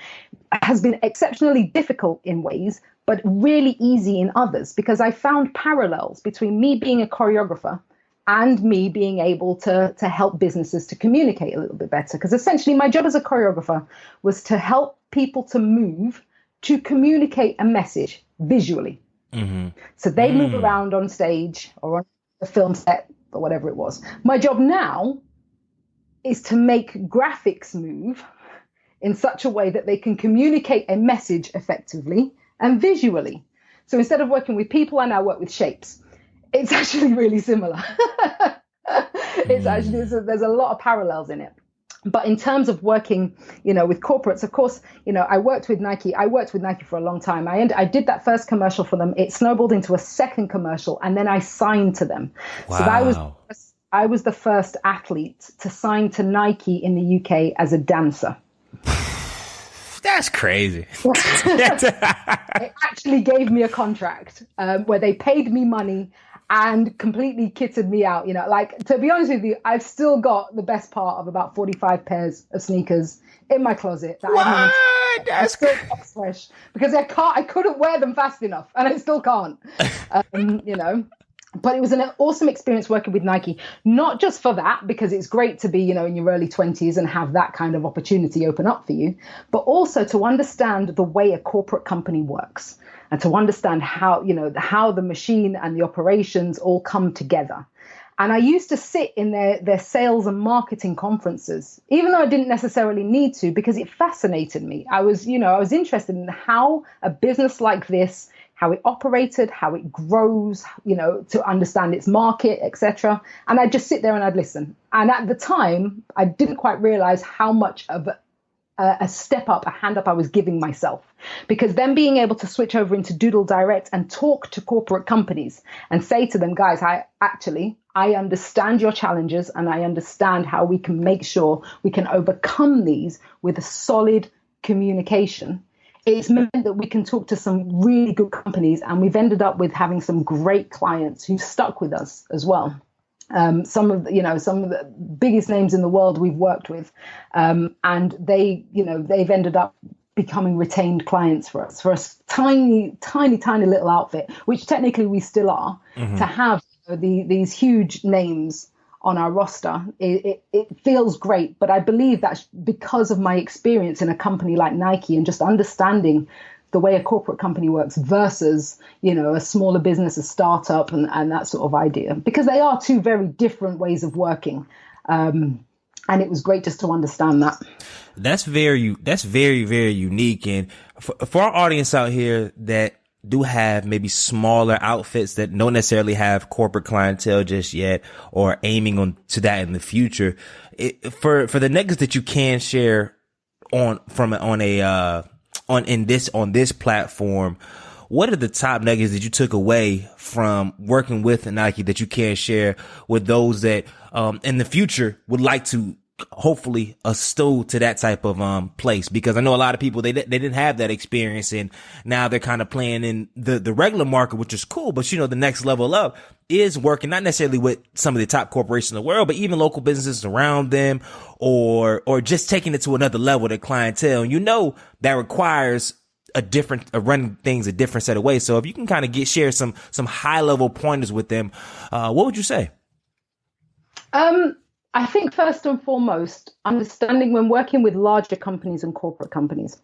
has been exceptionally difficult in ways, but really easy in others, because I found parallels between me being a choreographer and me being able to help businesses to communicate a little bit better. Because essentially my job as a choreographer was to help people to move, to communicate a message visually. So they move around on stage or on a film set or whatever it was. My job now is to make graphics move in such a way that they can communicate a message effectively and visually. So instead of working with people, I now work with shapes. It's actually really similar. There's a lot of parallels in it. But in terms of working, with corporates, of course, I worked with Nike. I worked with Nike for a long time. I did that first commercial for them. It snowballed into a second commercial, and then I signed to them. Wow. So I was the first athlete to sign to Nike in the UK as a dancer. That's crazy. They actually gave me a contract where they paid me money and completely kitted me out. To be honest with you, I've still got the best part of about 45 pairs of sneakers in my closet. That's still fresh because I couldn't wear them fast enough, and I still can't. But it was an awesome experience working with Nike, not just for that, because it's great to be, in your early 20s and have that kind of opportunity open up for you, but also to understand the way a corporate company works and to understand how the machine and the operations all come together. And I used to sit in their sales and marketing conferences, even though I didn't necessarily need to, because it fascinated me. I was interested in how a business like this, how it operated, how it grows, to understand its market, etc. And I'd just sit there and I'd listen. And at the time, I didn't quite realize how much of a step up, a hand up I was giving myself. Because then being able to switch over into Doodle Direct and talk to corporate companies and say to them, guys, I understand your challenges and I understand how we can make sure we can overcome these with a solid communication. It's meant that we can talk to some really good companies, and we've ended up with having some great clients who stuck with us as well. Some of the biggest names in the world we've worked with, and they've ended up becoming retained clients for us, for a tiny little outfit, which technically we still are. To have these huge names on our roster, it feels great. But I believe that's because of my experience in a company like Nike and just understanding the way a corporate company works versus, a smaller business, a startup, and that sort of idea, because they are two very different ways of working. And it was great just to understand that. That's very, very unique. And for our audience out here that do have maybe smaller outfits that don't necessarily have corporate clientele just yet, or aiming on to that in the future, for the nuggets that you can share on this platform, what are the top nuggets that you took away from working with Nike that you can share with those that in the future would like to hopefully stool to that type of place? Because I know a lot of people, they didn't have that experience, and now they're kind of playing in the regular market, which is cool. But the next level up is working not necessarily with some of the top corporations in the world, but even local businesses around them, or just taking it to another level, their clientele. And that requires running things a different set of ways. So if you can kind of share some high level pointers with them, what would you say? I think first and foremost, understanding when working with larger companies and corporate companies,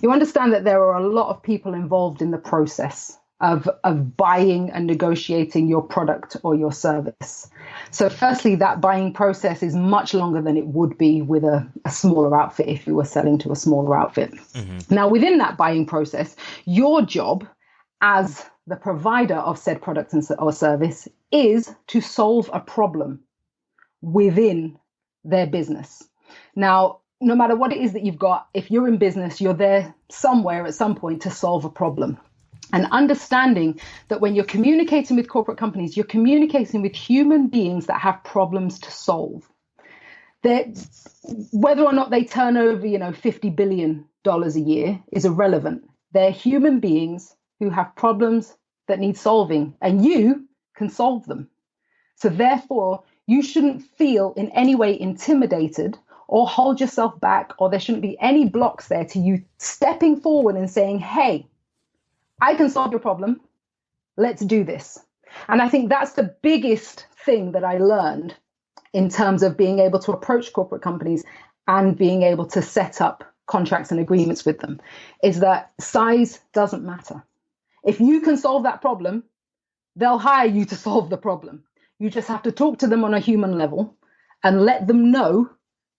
you understand that there are a lot of people involved in the process of buying and negotiating your product or your service. So firstly, that buying process is much longer than it would be with a smaller outfit if you were selling to a smaller outfit. Mm-hmm. Now, within that buying process, your job as the provider of said product or service is to solve a problem within their business. Now, no matter what it is that you've got, if you're in business, you're there somewhere at some point to solve a problem. And understanding that when you're communicating with corporate companies, you're communicating with human beings that have problems to solve. Whether or not they turn over, $50 billion a year is irrelevant. They're human beings who have problems that need solving, and you can solve them. So therefore, you shouldn't feel in any way intimidated or hold yourself back, or there shouldn't be any blocks there to you stepping forward and saying, hey, I can solve your problem. Let's do this. And I think that's the biggest thing that I learned in terms of being able to approach corporate companies and being able to set up contracts and agreements with them, is that size doesn't matter. If you can solve that problem, they'll hire you to solve the problem. You just have to talk to them on a human level and let them know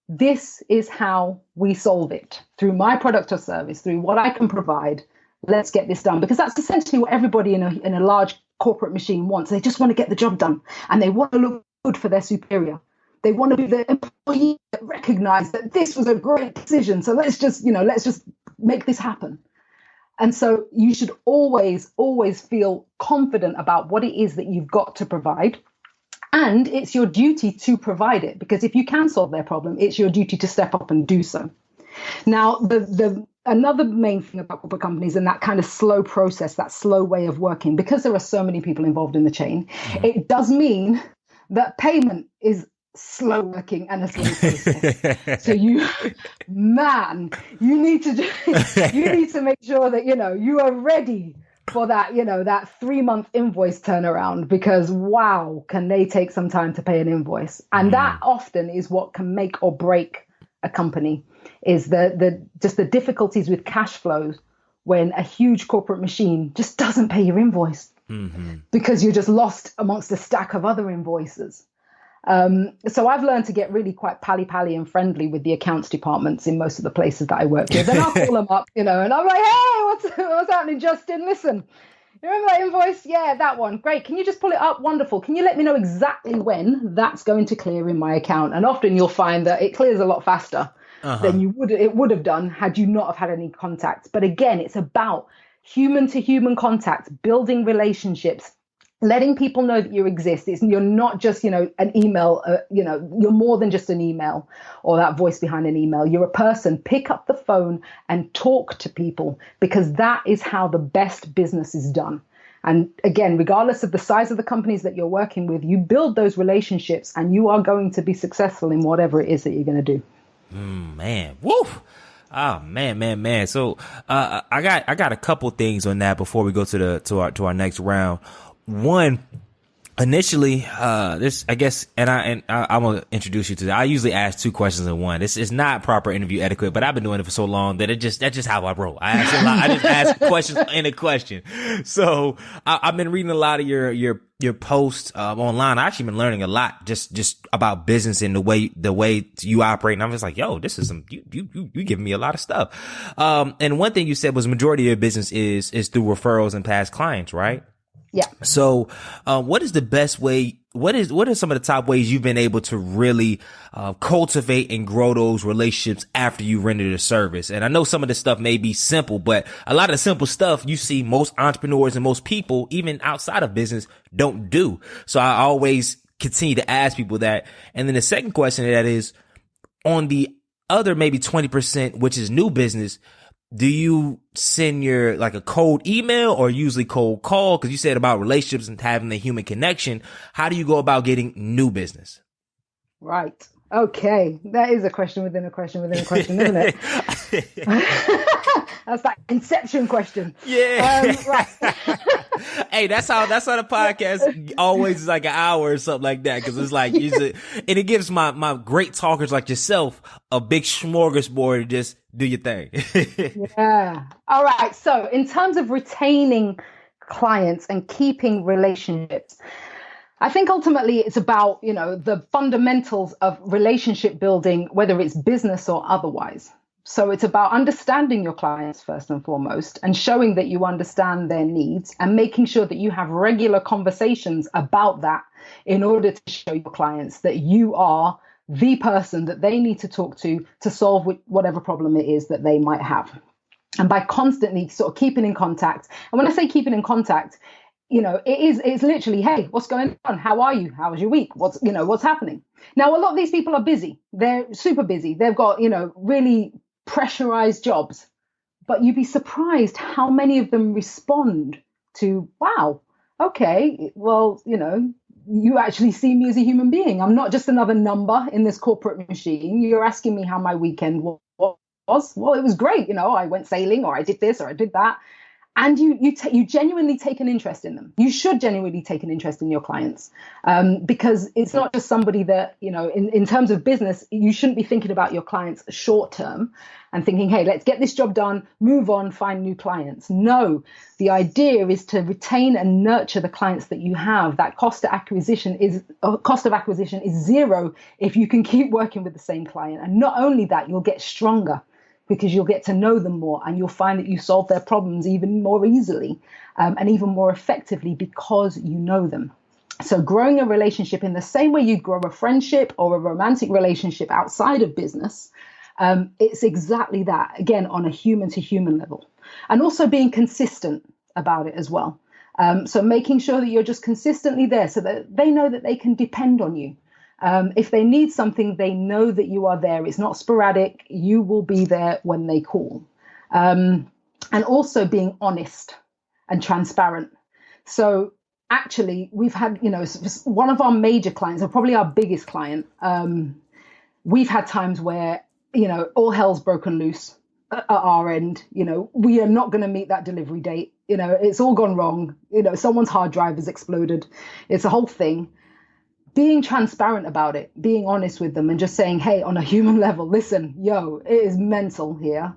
this is how we solve it through my product or service, through what I can provide. Let's get this done, because that's essentially what everybody in a large corporate machine wants. They just want to get the job done, and they want to look good for their superior. They want to be the employee that recognize that this was a great decision. So let's just make this happen. And so you should always feel confident about what it is that you've got to provide. And it's your duty to provide it, because if you can solve their problem, it's your duty to step up and do so. Now, another main thing about corporate companies and that kind of slow process, that slow way of working, because there are so many people involved in the chain, it does mean that payment is slow working and a slow process. So you need to make sure that, you are ready for that, that 3-month invoice turnaround, because wow, can they take some time to pay an invoice? And that often is what can make or break a company, is the difficulties with cash flows when a huge corporate machine just doesn't pay your invoice because you're just lost amongst a stack of other invoices. So I've learned to get really quite pally and friendly with the accounts departments in most of the places that I work with. Then I'll call them up, and I'm like, hey, what's happening, Justin? Listen, you remember that invoice? Yeah, that one. Great. Can you just pull it up? Wonderful. Can you let me know exactly when that's going to clear in my account? And often you'll find that it clears a lot faster than it would have done had you not have had any contact. But again, it's about human to human contact, building relationships, letting people know that you exist. You're not just, an email, you're more than just an email or that voice behind an email. You're a person. Pick up the phone and talk to people, because that is how the best business is done. And again, regardless of the size of the companies that you're working with, you build those relationships and you are going to be successful in whatever it is that you're going to do. Man, woo! Oh man. So I got a couple things on that before we go to our next round. One, initially, this, I guess, and I'm gonna introduce you to that. I usually ask 2 questions in one. This is not proper interview etiquette, but I've been doing it for so long that that's just how I roll. I just ask questions in a question. So I've been reading a lot of your posts online. I've actually been learning a lot just about business and the way you operate. And I'm just like, yo, this is you giving me a lot of stuff. And one thing you said was majority of your business is through referrals and past clients, right? Yeah. So, what is the best way? What are some of the top ways you've been able to really cultivate and grow those relationships after you rendered a service? And I know some of this stuff may be simple, but a lot of the simple stuff you see most entrepreneurs and most people, even outside of business, don't do. So I always continue to ask people that. And then the second question to that is, on the other maybe 20%, which is new business, do you send your like a cold email or usually cold call? Because you said about relationships and having the human connection. How do you go about getting new business? Right. Okay. That is a question within a question within a question, isn't it? That's that inception question. Yeah. Right. Hey, that's how the podcast always is like an hour or something like that. Cause it's like, and it gives my great talkers like yourself a big smorgasbord to just do your thing. Yeah. All right. So in terms of retaining clients and keeping relationships, I think ultimately it's about, the fundamentals of relationship building, whether it's business or otherwise. So it's about understanding your clients first and foremost, and showing that you understand their needs and making sure that you have regular conversations about that in order to show your clients that you are the person that they need to talk to solve whatever problem it is that they might have. And by constantly sort of keeping in contact, and when I say keeping in contact, it's literally, hey, what's going on? How are you? How was your week? What's happening? Now, a lot of these people are busy. They're super busy. They've got, really pressurized jobs, but you'd be surprised how many of them respond to, wow, okay, well, you actually see me as a human being. I'm not just another number in this corporate machine. You're asking me how my weekend was. Well, it was great. I went sailing, or I did this, or I did that. And you genuinely take an interest in them. You should genuinely take an interest in your clients, because it's not just somebody that, in terms of business, you shouldn't be thinking about your clients short term and thinking, hey, let's get this job done, move on, find new clients. No, the idea is to retain and nurture the clients that you have. That cost of acquisition is zero if you can keep working with the same client. And not only that, you'll get stronger, because you'll get to know them more, and you'll find that you solve their problems even more easily and even more effectively because you know them. So growing a relationship in the same way you grow a friendship or a romantic relationship outside of business, it's exactly that, again, on a human to human level. And also being consistent about it as well. So making sure that you're just consistently there so that they know that they can depend on you. If they need something, they know that you are there. It's not sporadic. You will be there when they call. And also being honest and transparent. So actually, we've had, one of our major clients, or probably our biggest client, we've had times where, all hell's broken loose. at our end. We are not going to meet that delivery date. It's all gone wrong. Someone's hard drive has exploded. It's a whole thing. Being transparent about it, being honest with them and just saying, hey, on a human level, listen, it is mental here.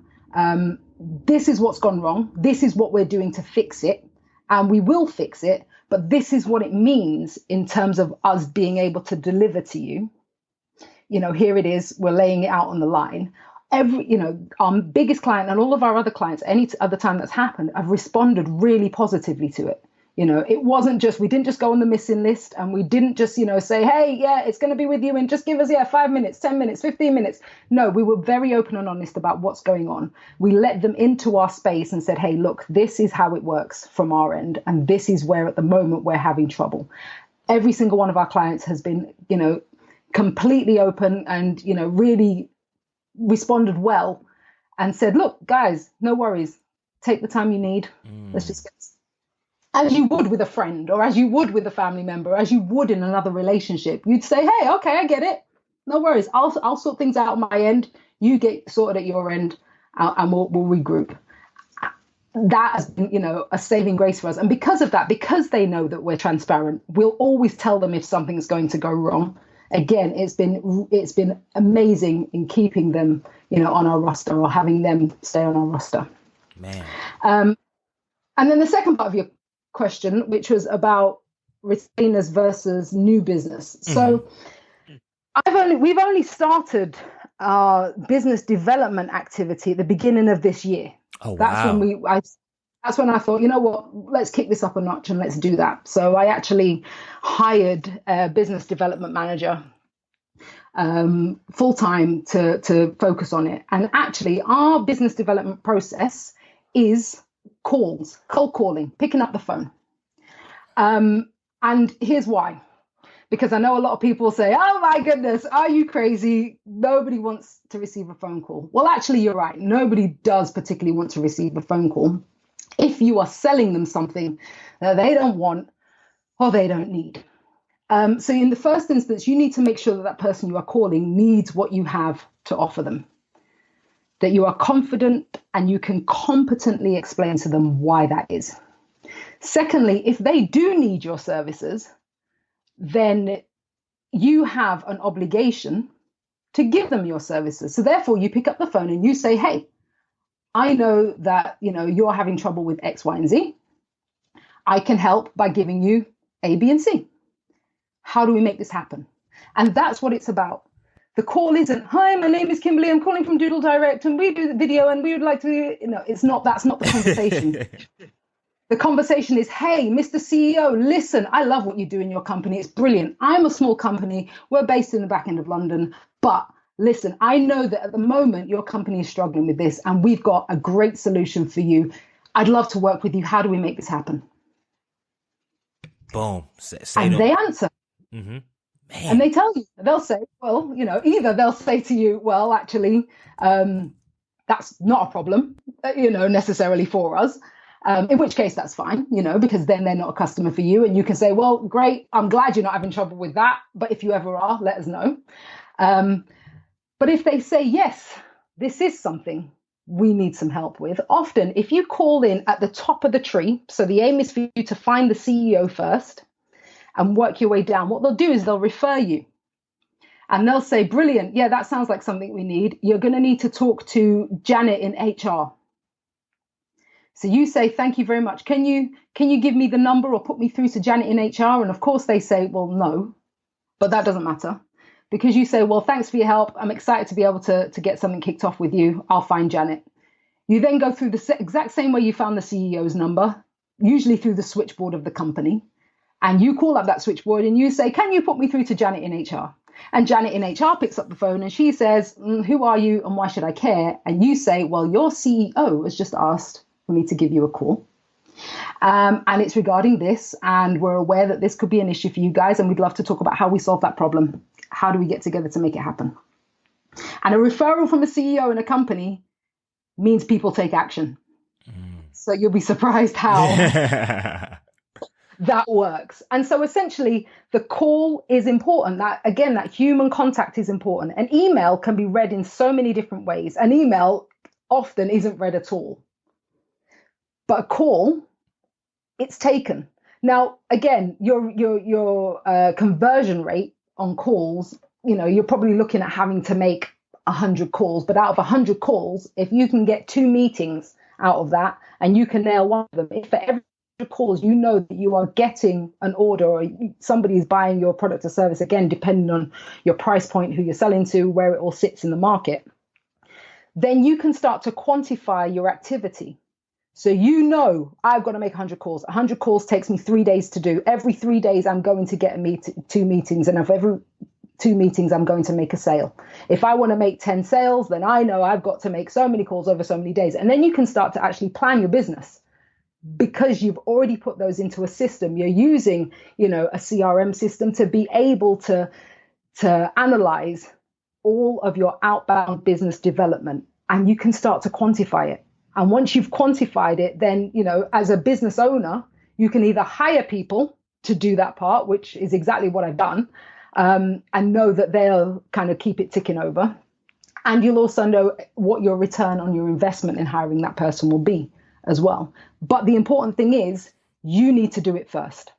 This is what's gone wrong. This is what we're doing to fix it. And we will fix it. But this is what it means in terms of us being able to deliver to you. Here it is. We're laying it out on the line. Our biggest client and all of our other clients, any other time that's happened, have responded really positively to it. It wasn't just, we didn't just go on the missing list and we didn't just, say, hey, yeah, it's going to be with you and just give us, 5 minutes, 10 minutes, 15 minutes. No, we were very open and honest about what's going on. We let them into our space and said, hey, look, this is how it works from our end. And this is where at the moment we're having trouble. Every single one of our clients has been, completely open and, really responded well and said, look, guys, no worries. Take the time you need. Let's just get as you would with a friend or as you would with a family member, as you would in another relationship. You'd say, hey, okay, I get it. No worries. I'll sort things out on my end. You get sorted at your end and we'll regroup. That has been, a saving grace for us. And because of that, because they know that we're transparent, we'll always tell them if something's going to go wrong. Again, it's been amazing in keeping them, on our roster or having them stay on our roster. Man. And then the second part of your question, which was about retainers versus new business. So we've only started our business development activity at the beginning of this year. Oh, that's wow. That's when I thought, you know what, let's kick this up a notch and let's do that. So I actually hired a business development manager full time to focus on it. And actually our business development process is cold calling, picking up the phone. And here's why. Because I know a lot of people say, oh my goodness, are you crazy? Nobody wants to receive a phone call. Well, actually, you're right. Nobody does particularly want to receive a phone call if you are selling them something that they don't want or they don't need. So in the first instance, you need to make sure that person you are calling needs what you have to offer them, that you are confident and you can competently explain to them why that is. Secondly, if they do need your services, then you have an obligation to give them your services. So therefore, you pick up the phone and you say, hey, I know that, you're having trouble with X, Y, and Z. I can help by giving you A, B, and C. How do we make this happen? And that's what it's about. The call isn't, hi, my name is Kymberlee. I'm calling from Doodle Direct and we do the video and we would like to, that's not the conversation. The conversation is, hey, Mr. CEO, listen, I love what you do in your company. It's brilliant. I'm a small company. We're based in the back end of London. But listen, I know that at the moment your company is struggling with this and we've got a great solution for you. I'd love to work with you. How do we make this happen? Boom. And they answer. Mm-hmm. And they tell you, they'll say, well, either they'll say to you, well, actually, that's not a problem, necessarily for us. In which case that's fine, because then they're not a customer for you. And you can say, well, great, I'm glad you're not having trouble with that. But if you ever are, let us know. But if they say, yes, this is something we need some help with. Often, if you call in at the top of the tree, so the aim is for you to find the CEO first and work your way down, what they'll do is they'll refer you. And they'll say, brilliant, yeah, that sounds like something we need. You're going to need to talk to Janet in HR. So you say, thank you very much. Can you give me the number or put me through to Janet in HR? And of course they say, well, no, but that doesn't matter because you say, well, thanks for your help. I'm excited to be able to get something kicked off with you. I'll find Janet. You then go through the exact same way you found the CEO's number, usually through the switchboard of the company. And you call up that switchboard and you say, can you put me through to Janet in HR? And Janet in HR picks up the phone and she says, who are you and why should I care? And you say, well, your CEO has just asked for me to give you a call. And it's regarding this. And we're aware that this could be an issue for you guys. And we'd love to talk about how we solve that problem. How do we get together to make it happen? And a referral from a CEO in a company means people take action. So you'll be surprised how that works. And so essentially the call is important. That human contact is important. An email can be read in so many different ways. An email often isn't read at all. But a call, it's taken. Now, again, your conversion rate on calls, you're probably looking at having to make 100 calls, but out of 100 calls, if you can get 2 meetings out of that and you can nail one of them, if for every calls you know that you are getting an order or somebody is buying your product or service, again, depending on your price point, who you're selling to, where it all sits in the market, then you can start to quantify your activity. So I've got to make 100 calls. 100 calls takes me 3 days to do. Every 3 days, I'm going to get 2 meetings. And of every 2 meetings, I'm going to make a sale. If I want to make 10 sales, then I know I've got to make so many calls over so many days. And then you can start to actually plan your business because you've already put those into a system. You're using, a CRM system to be able to analyze all of your outbound business development, and you can start to quantify it. And once you've quantified it, then, as a business owner, you can either hire people to do that part, which is exactly what I've done, and know that they'll kind of keep it ticking over. And you'll also know what your return on your investment in hiring that person will be as well. But the important thing is you need to do it first.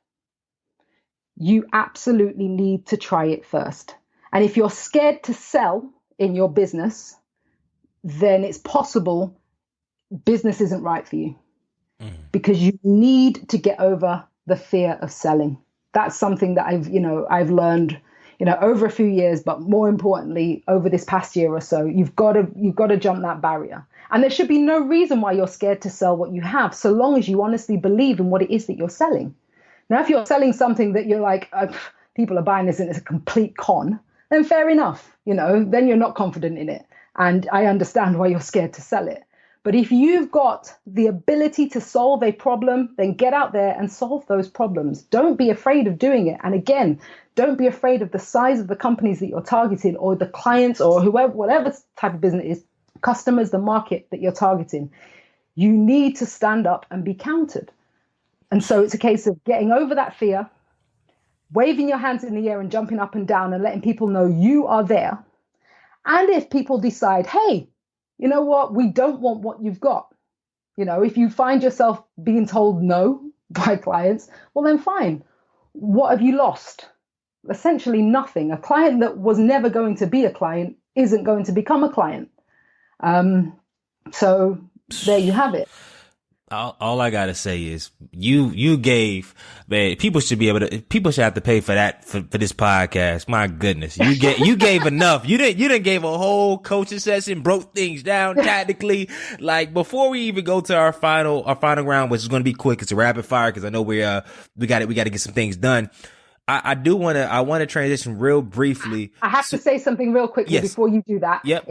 You absolutely need to try it first. And if you're scared to sell in your business, then it's possible business isn't right for you, because you need to get over the fear of selling. That's something that I've learned, over a few years, but more importantly, over this past year or so. You've got to jump that barrier. And there should be no reason why you're scared to sell what you have, so long as you honestly believe in what it is that you're selling. Now, if you're selling something that you're like, people are buying this and it's a complete con, then fair enough, then you're not confident in it. And I understand why you're scared to sell it. But if you've got the ability to solve a problem, then get out there and solve those problems. Don't be afraid of doing it. And again, don't be afraid of the size of the companies that you're targeting, or the clients, or whoever, whatever type of business it is, customers, the market that you're targeting. You need to stand up and be counted. And so it's a case of getting over that fear, waving your hands in the air and jumping up and down and letting people know you are there. And if people decide, hey, you know what, we don't want what you've got. If you find yourself being told no by clients, well, then fine. What have you lost? Essentially nothing. A client that was never going to be a client isn't going to become a client. So there you have it. All I gotta say is you gave, man, people should have to pay for that for this podcast. My goodness. You gave enough. You didn't give a whole coaching session, broke things down tactically. Like, before we even go to our final round, which is going to be quick, it's a rapid fire, because I know we got to get some things done. I want to transition real briefly. I have to say something real quickly before you do that. Yep.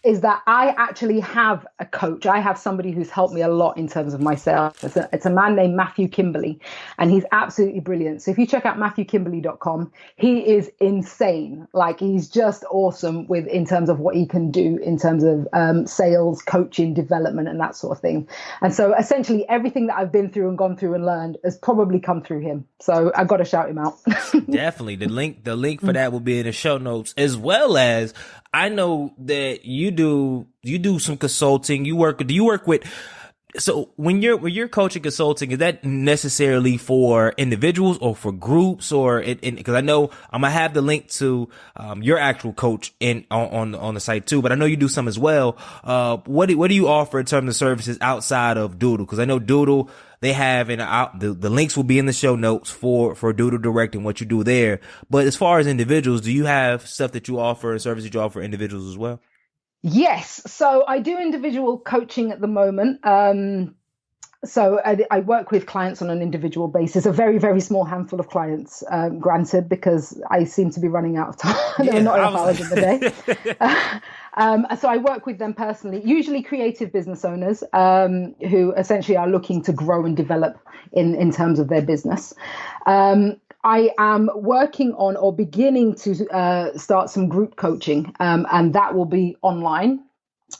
Is that I actually have a coach. I have somebody who's helped me a lot in terms of my sales. It's a man named Matthew Kymberlee, and he's absolutely brilliant. So if you check out MatthewKymberlee.com, he is insane. Like, he's just awesome in terms of what he can do in terms of sales, coaching, development, and that sort of thing. And so essentially everything that I've been through and gone through and learned has probably come through him. So I've got to shout him out. Definitely. The link for that will be in the show notes, as well as I know that you do some consulting. Do you work with, so when you're coaching, consulting, is that necessarily for individuals or for groups, or because I know I'm gonna have the link to your actual coach on the site too, but I know you do some as well. What do you offer in terms of services outside of Doodle? Because I know Doodle, they have the links will be in the show notes for Doodle Direct and what you do there. But as far as individuals, do you have stuff that you offer and services you offer individuals as well? Yes. So I do individual coaching at the moment. So I work with clients on an individual basis, a very, very small handful of clients, granted, because I seem to be running out of time. There are not enough hours in the day. So I work with them personally, usually creative business owners who essentially are looking to grow and develop in terms of their business. I am working on, or beginning to start, some group coaching, and that will be online.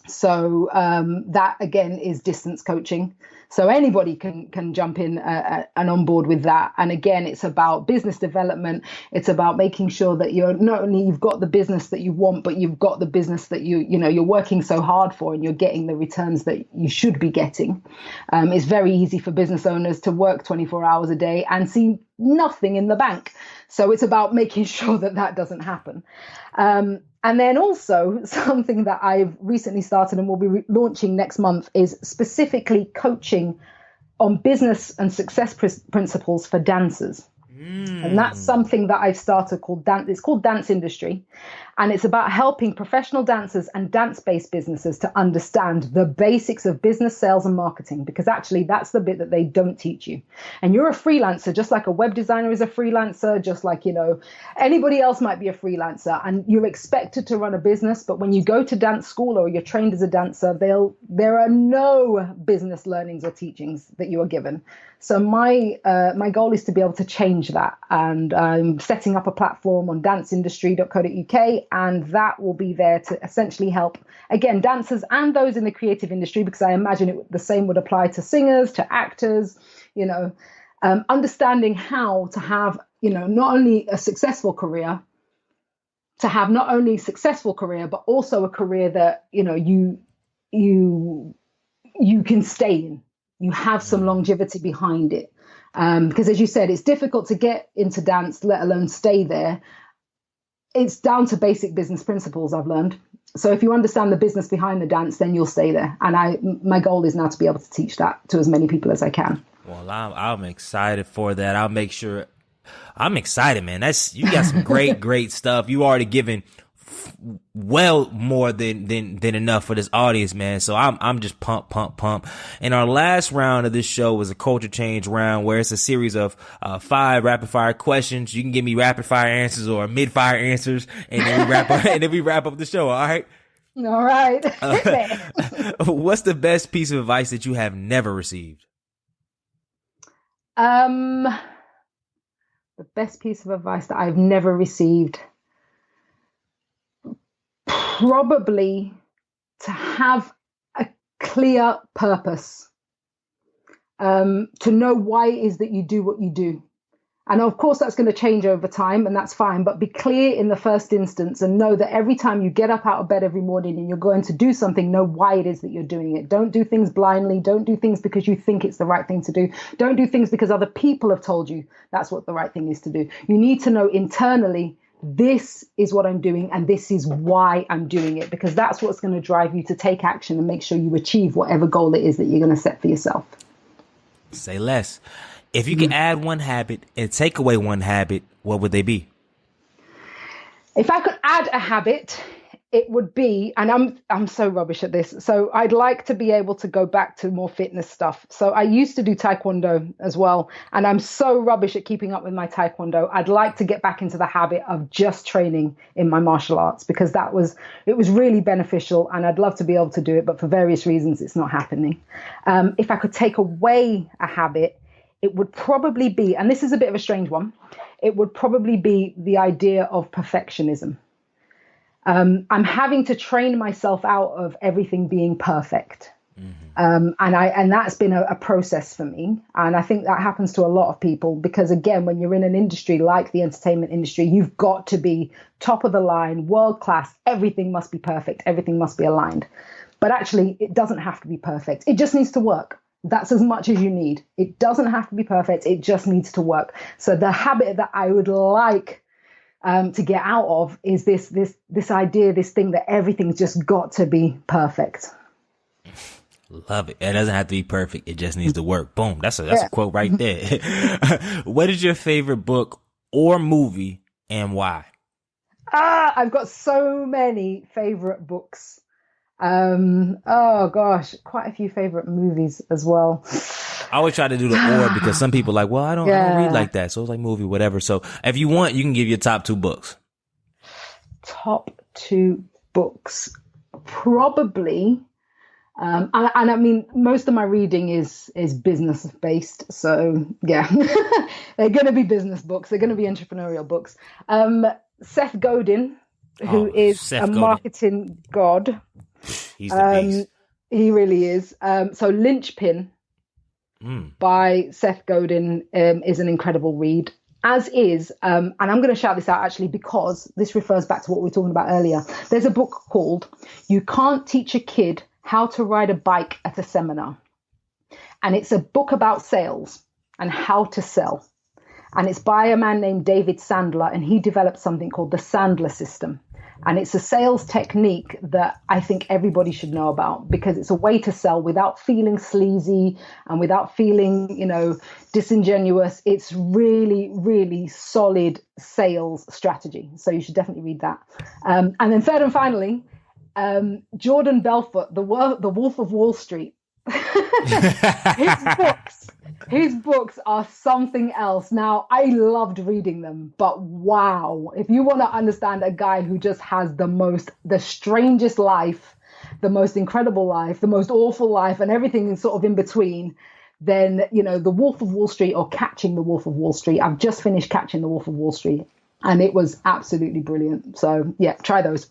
So that, again, is distance coaching. So anybody can jump in and on board with that. And again, it's about business development. It's about making sure that you're not only you've got the business that you want, but you've got the business that you're working so hard for, and you're getting the returns that you should be getting. It's very easy for business owners to work 24 hours a day and see nothing in the bank. So it's about making sure that that doesn't happen. And then also something that I've recently started and will be launching next month is specifically coaching on business and success principles for dancers. And that's something that I've started called Dance. It's called Dance Industry. And it's about helping professional dancers and dance-based businesses to understand the basics of business, sales, and marketing, because actually that's the bit that they don't teach you. And you're a freelancer, just like a web designer is a freelancer, just like, anybody else might be a freelancer, and you're expected to run a business. But when you go to dance school or you're trained as a dancer, there are no business learnings or teachings that you are given. So my goal is to be able to change that. And I'm setting up a platform on danceindustry.co.uk. And that will be there to essentially help, again, dancers and those in the creative industry, because I imagine the same would apply to singers, to actors, understanding how to have, not only a successful career, but also a career that, you can stay in. You have some longevity behind it. Because as you said, it's difficult to get into dance, let alone stay there. It's down to basic business principles I've learned. So if you understand the business behind the dance, then you'll stay there. And my goal is now to be able to teach that to as many people as I can. Well, I'm excited for that. I'll make sure. I'm excited, man. You got some great stuff. You already given well more than enough for this audience, man. So I'm just pump. And our last round of this show was a culture change round, where it's a series of 5 rapid fire questions. You can give me rapid fire answers or mid fire answers, and then we wrap up the show. All right. All right. What's the best piece of advice that you have never received? The best piece of advice that I've never received. Probably to have a clear purpose, to know why it is that you do what you do. And of course, that's going to change over time, and that's fine. But be clear in the first instance and know that every time you get up out of bed every morning and you're going to do something, know why it is that you're doing it. Don't do things blindly. Don't do things because you think it's the right thing to do. Don't do things because other people have told you that's what the right thing is to do. You need to know internally, this is what I'm doing and this is why I'm doing it, because that's what's going to drive you to take action and make sure you achieve whatever goal it is that you're going to set for yourself. Say less. If you could add one habit and take away one habit, what would they be? If I could add a habit, it would be, and I'm so rubbish at this, so I'd like to be able to go back to more fitness stuff. So I used to do Taekwondo as well, and I'm so rubbish at keeping up with my Taekwondo. I'd like to get back into the habit of just training in my martial arts, because it was really beneficial, and I'd love to be able to do it, but for various reasons, it's not happening. If I could take away a habit, it would probably be, and this is a bit of a strange one, it would probably be the idea of perfectionism. I'm having to train myself out of everything being perfect. And that's been a process for me. And I think that happens to a lot of people, because again, when you're in an industry like the entertainment industry, you've got to be top of the line, world class. Everything must be perfect. Everything must be aligned. But actually, it doesn't have to be perfect. It just needs to work. That's as much as you need. It doesn't have to be perfect. It just needs to work. So the habit that I would like to get out of is this idea, this thing that everything's just got to be perfect. Love it. It doesn't have to be perfect. It just needs to work. Boom. That's a quote right there. What is your favorite book or movie and why? I've got so many favorite books. Oh gosh, quite a few favorite movies as well. I always try to do the or, because some people are like, well, I don't read like that. So it's like movie, whatever. So if you want, you can give your top 2 books. Top 2 books, probably. And I mean, most of my reading is business based. So yeah, they're going to be business books. They're going to be entrepreneurial books. Seth Godin, who is a marketing god. He's the beast. He really is. So Linchpin by Seth Godin is an incredible read, as is, and I'm going to shout this out actually because this refers back to what we were talking about earlier. There's a book called You Can't Teach a Kid How to Ride a Bike at a Seminar. And it's a book about sales and how to sell. And it's by a man named David Sandler, and he developed something called the Sandler system. And it's a sales technique that I think everybody should know about because it's a way to sell without feeling sleazy and without feeling, disingenuous. It's really, really solid sales strategy. So you should definitely read that. And then third and finally, Jordan Belfort, the Wolf of Wall Street. His books are something else. Now, I loved reading them, but wow, if you want to understand a guy who just has the strangest life, the most incredible life, the most awful life, and everything sort of in between, then, The Wolf of Wall Street or Catching the Wolf of Wall Street. I've just finished Catching the Wolf of Wall Street, and it was absolutely brilliant. So yeah, try those.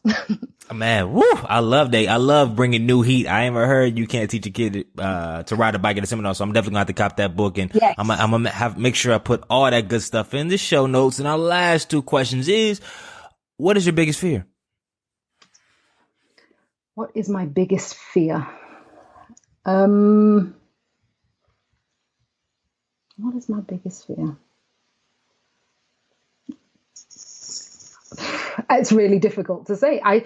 Man, woo! I love that. I love bringing new heat. I ever heard you can't teach a kid to ride a bike at a seminar, so I'm definitely gonna have to cop that book, and yes. I'm gonna make sure I put all that good stuff in the show notes. And our last two questions is, what is your biggest fear? What is my biggest fear? What is my biggest fear? It's really difficult to say. I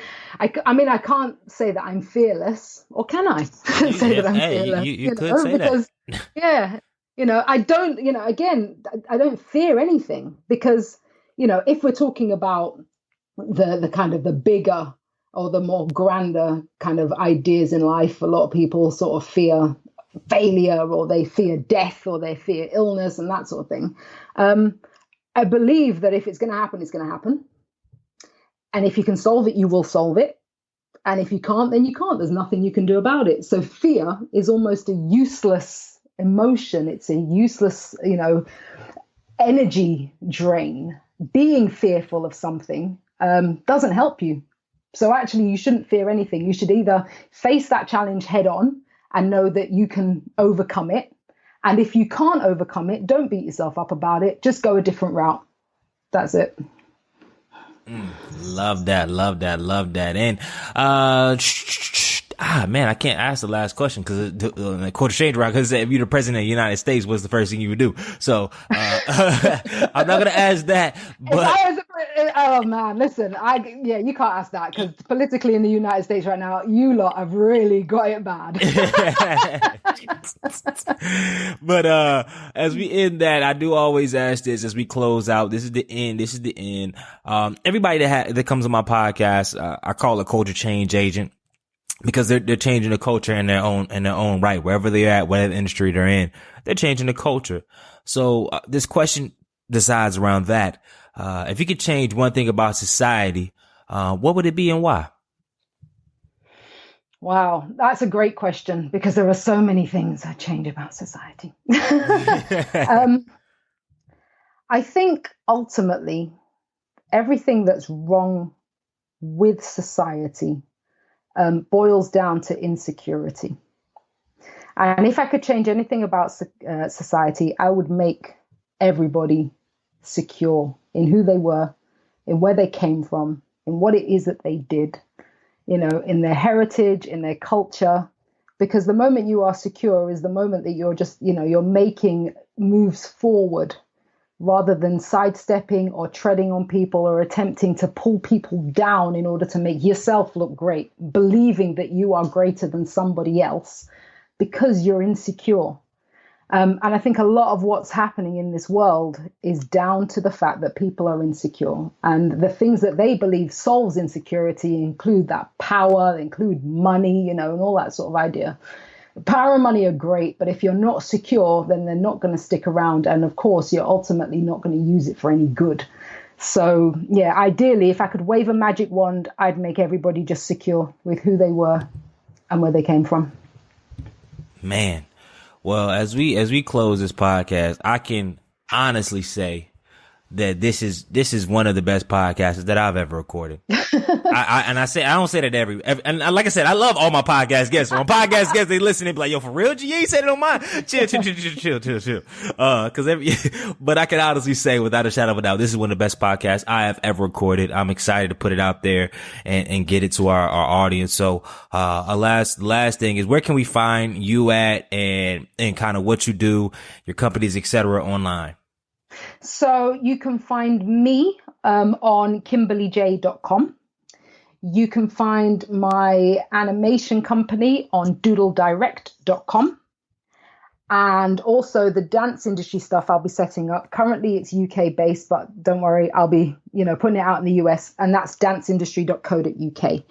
mean, I can't say that I'm fearless, or can I say that I'm fearless? You could say because, that. Yeah, I don't, again, I don't fear anything because, if we're talking about the kind of the bigger or the more grander kind of ideas in life, a lot of people sort of fear failure, or they fear death, or they fear illness and that sort of thing. I believe that if it's going to happen, it's going to happen. And if you can solve it, you will solve it. And if you can't, then you can't. There's nothing you can do about it. So fear is almost a useless emotion. It's a useless, energy drain. Being fearful of something doesn't help you. So actually, you shouldn't fear anything. You should either face that challenge head on and know that you can overcome it. And if you can't overcome it, don't beat yourself up about it. Just go a different route. That's it. Love that. And, man, I can't ask the last question because the quarter change round, because if you're the president of the United States, what's the first thing you would do? So, I'm not going to ask that, but. Oh man, listen, you can't ask that because politically in the United States right now, you lot have really got it bad. But, as we end that, I do always ask this as we close out. This is the end. Everybody that comes on my podcast, I call a culture change agent, because they're changing the culture in their own right, wherever they're at, whatever industry they're in, they're changing the culture. So, this question decides around that. If you could change one thing about society, what would it be and why? Wow, that's a great question because there are so many things I'd change about society. I think ultimately everything that's wrong with society boils down to insecurity. And if I could change anything about society, I would make everybody secure in who they were, in where they came from, in what it is that they did, in their heritage, in their culture. Because the moment you are secure is the moment that you're just, you're making moves forward rather than sidestepping or treading on people or attempting to pull people down in order to make yourself look great, believing that you are greater than somebody else because you're insecure. And I think a lot of what's happening in this world is down to the fact that people are insecure. And the things that they believe solves insecurity include that power, include money, and all that sort of idea. Power and money are great, but if you're not secure, then they're not going to stick around. And of course, you're ultimately not going to use it for any good. So, yeah, ideally, if I could wave a magic wand, I'd make everybody just secure with who they were and where they came from. Man. Well, as we close this podcast, I can honestly say that this is one of the best podcasts that I've ever recorded. I don't say that every and like I said, I love all my podcast guests. When podcast guests, they listen, they be like, yo, for real, G, you ain't said it on mine. Chill. But I can honestly say without a shadow of a doubt, this is one of the best podcasts I have ever recorded. I'm excited to put it out there and get it to our audience. So, last thing is, where can we find you at and kind of what you do, your companies, etc. online? So you can find me on KymberleeJ.com. You can find my animation company on doodledirect.com. And also the dance industry stuff I'll be setting up. Currently it's UK based, but don't worry, I'll be, putting it out in the US, and that's danceindustry.co.uk.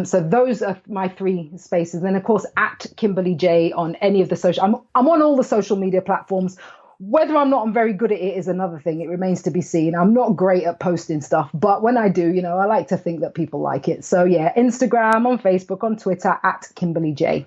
So those are my three spaces. And of course, at Kymberlee J on any of the social, I'm on all the social media platforms. Whether I'm very good at it is another thing. It remains to be seen. I'm not great at posting stuff, but when I do, I like to think that people like it. So yeah, Instagram, on Facebook, on Twitter, at Kymberlee J.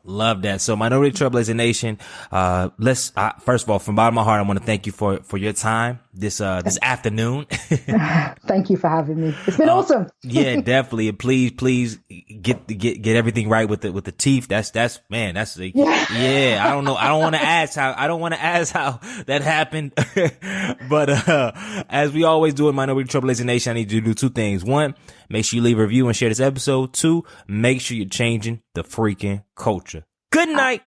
Love that. So Minority Trailblazer Nation, first of all, from the bottom of my heart, I want to thank you for your time this afternoon. Thank you for having me. It's been awesome. Yeah, definitely. And please get everything right with the teeth. That's yeah. I don't know. I don't want to ask how that happened. But, as we always do in Minority Trailblazer Nation, I need you to do two things. One, make sure you leave a review and share this episode. Two, make sure you're changing the freaking culture. Good night.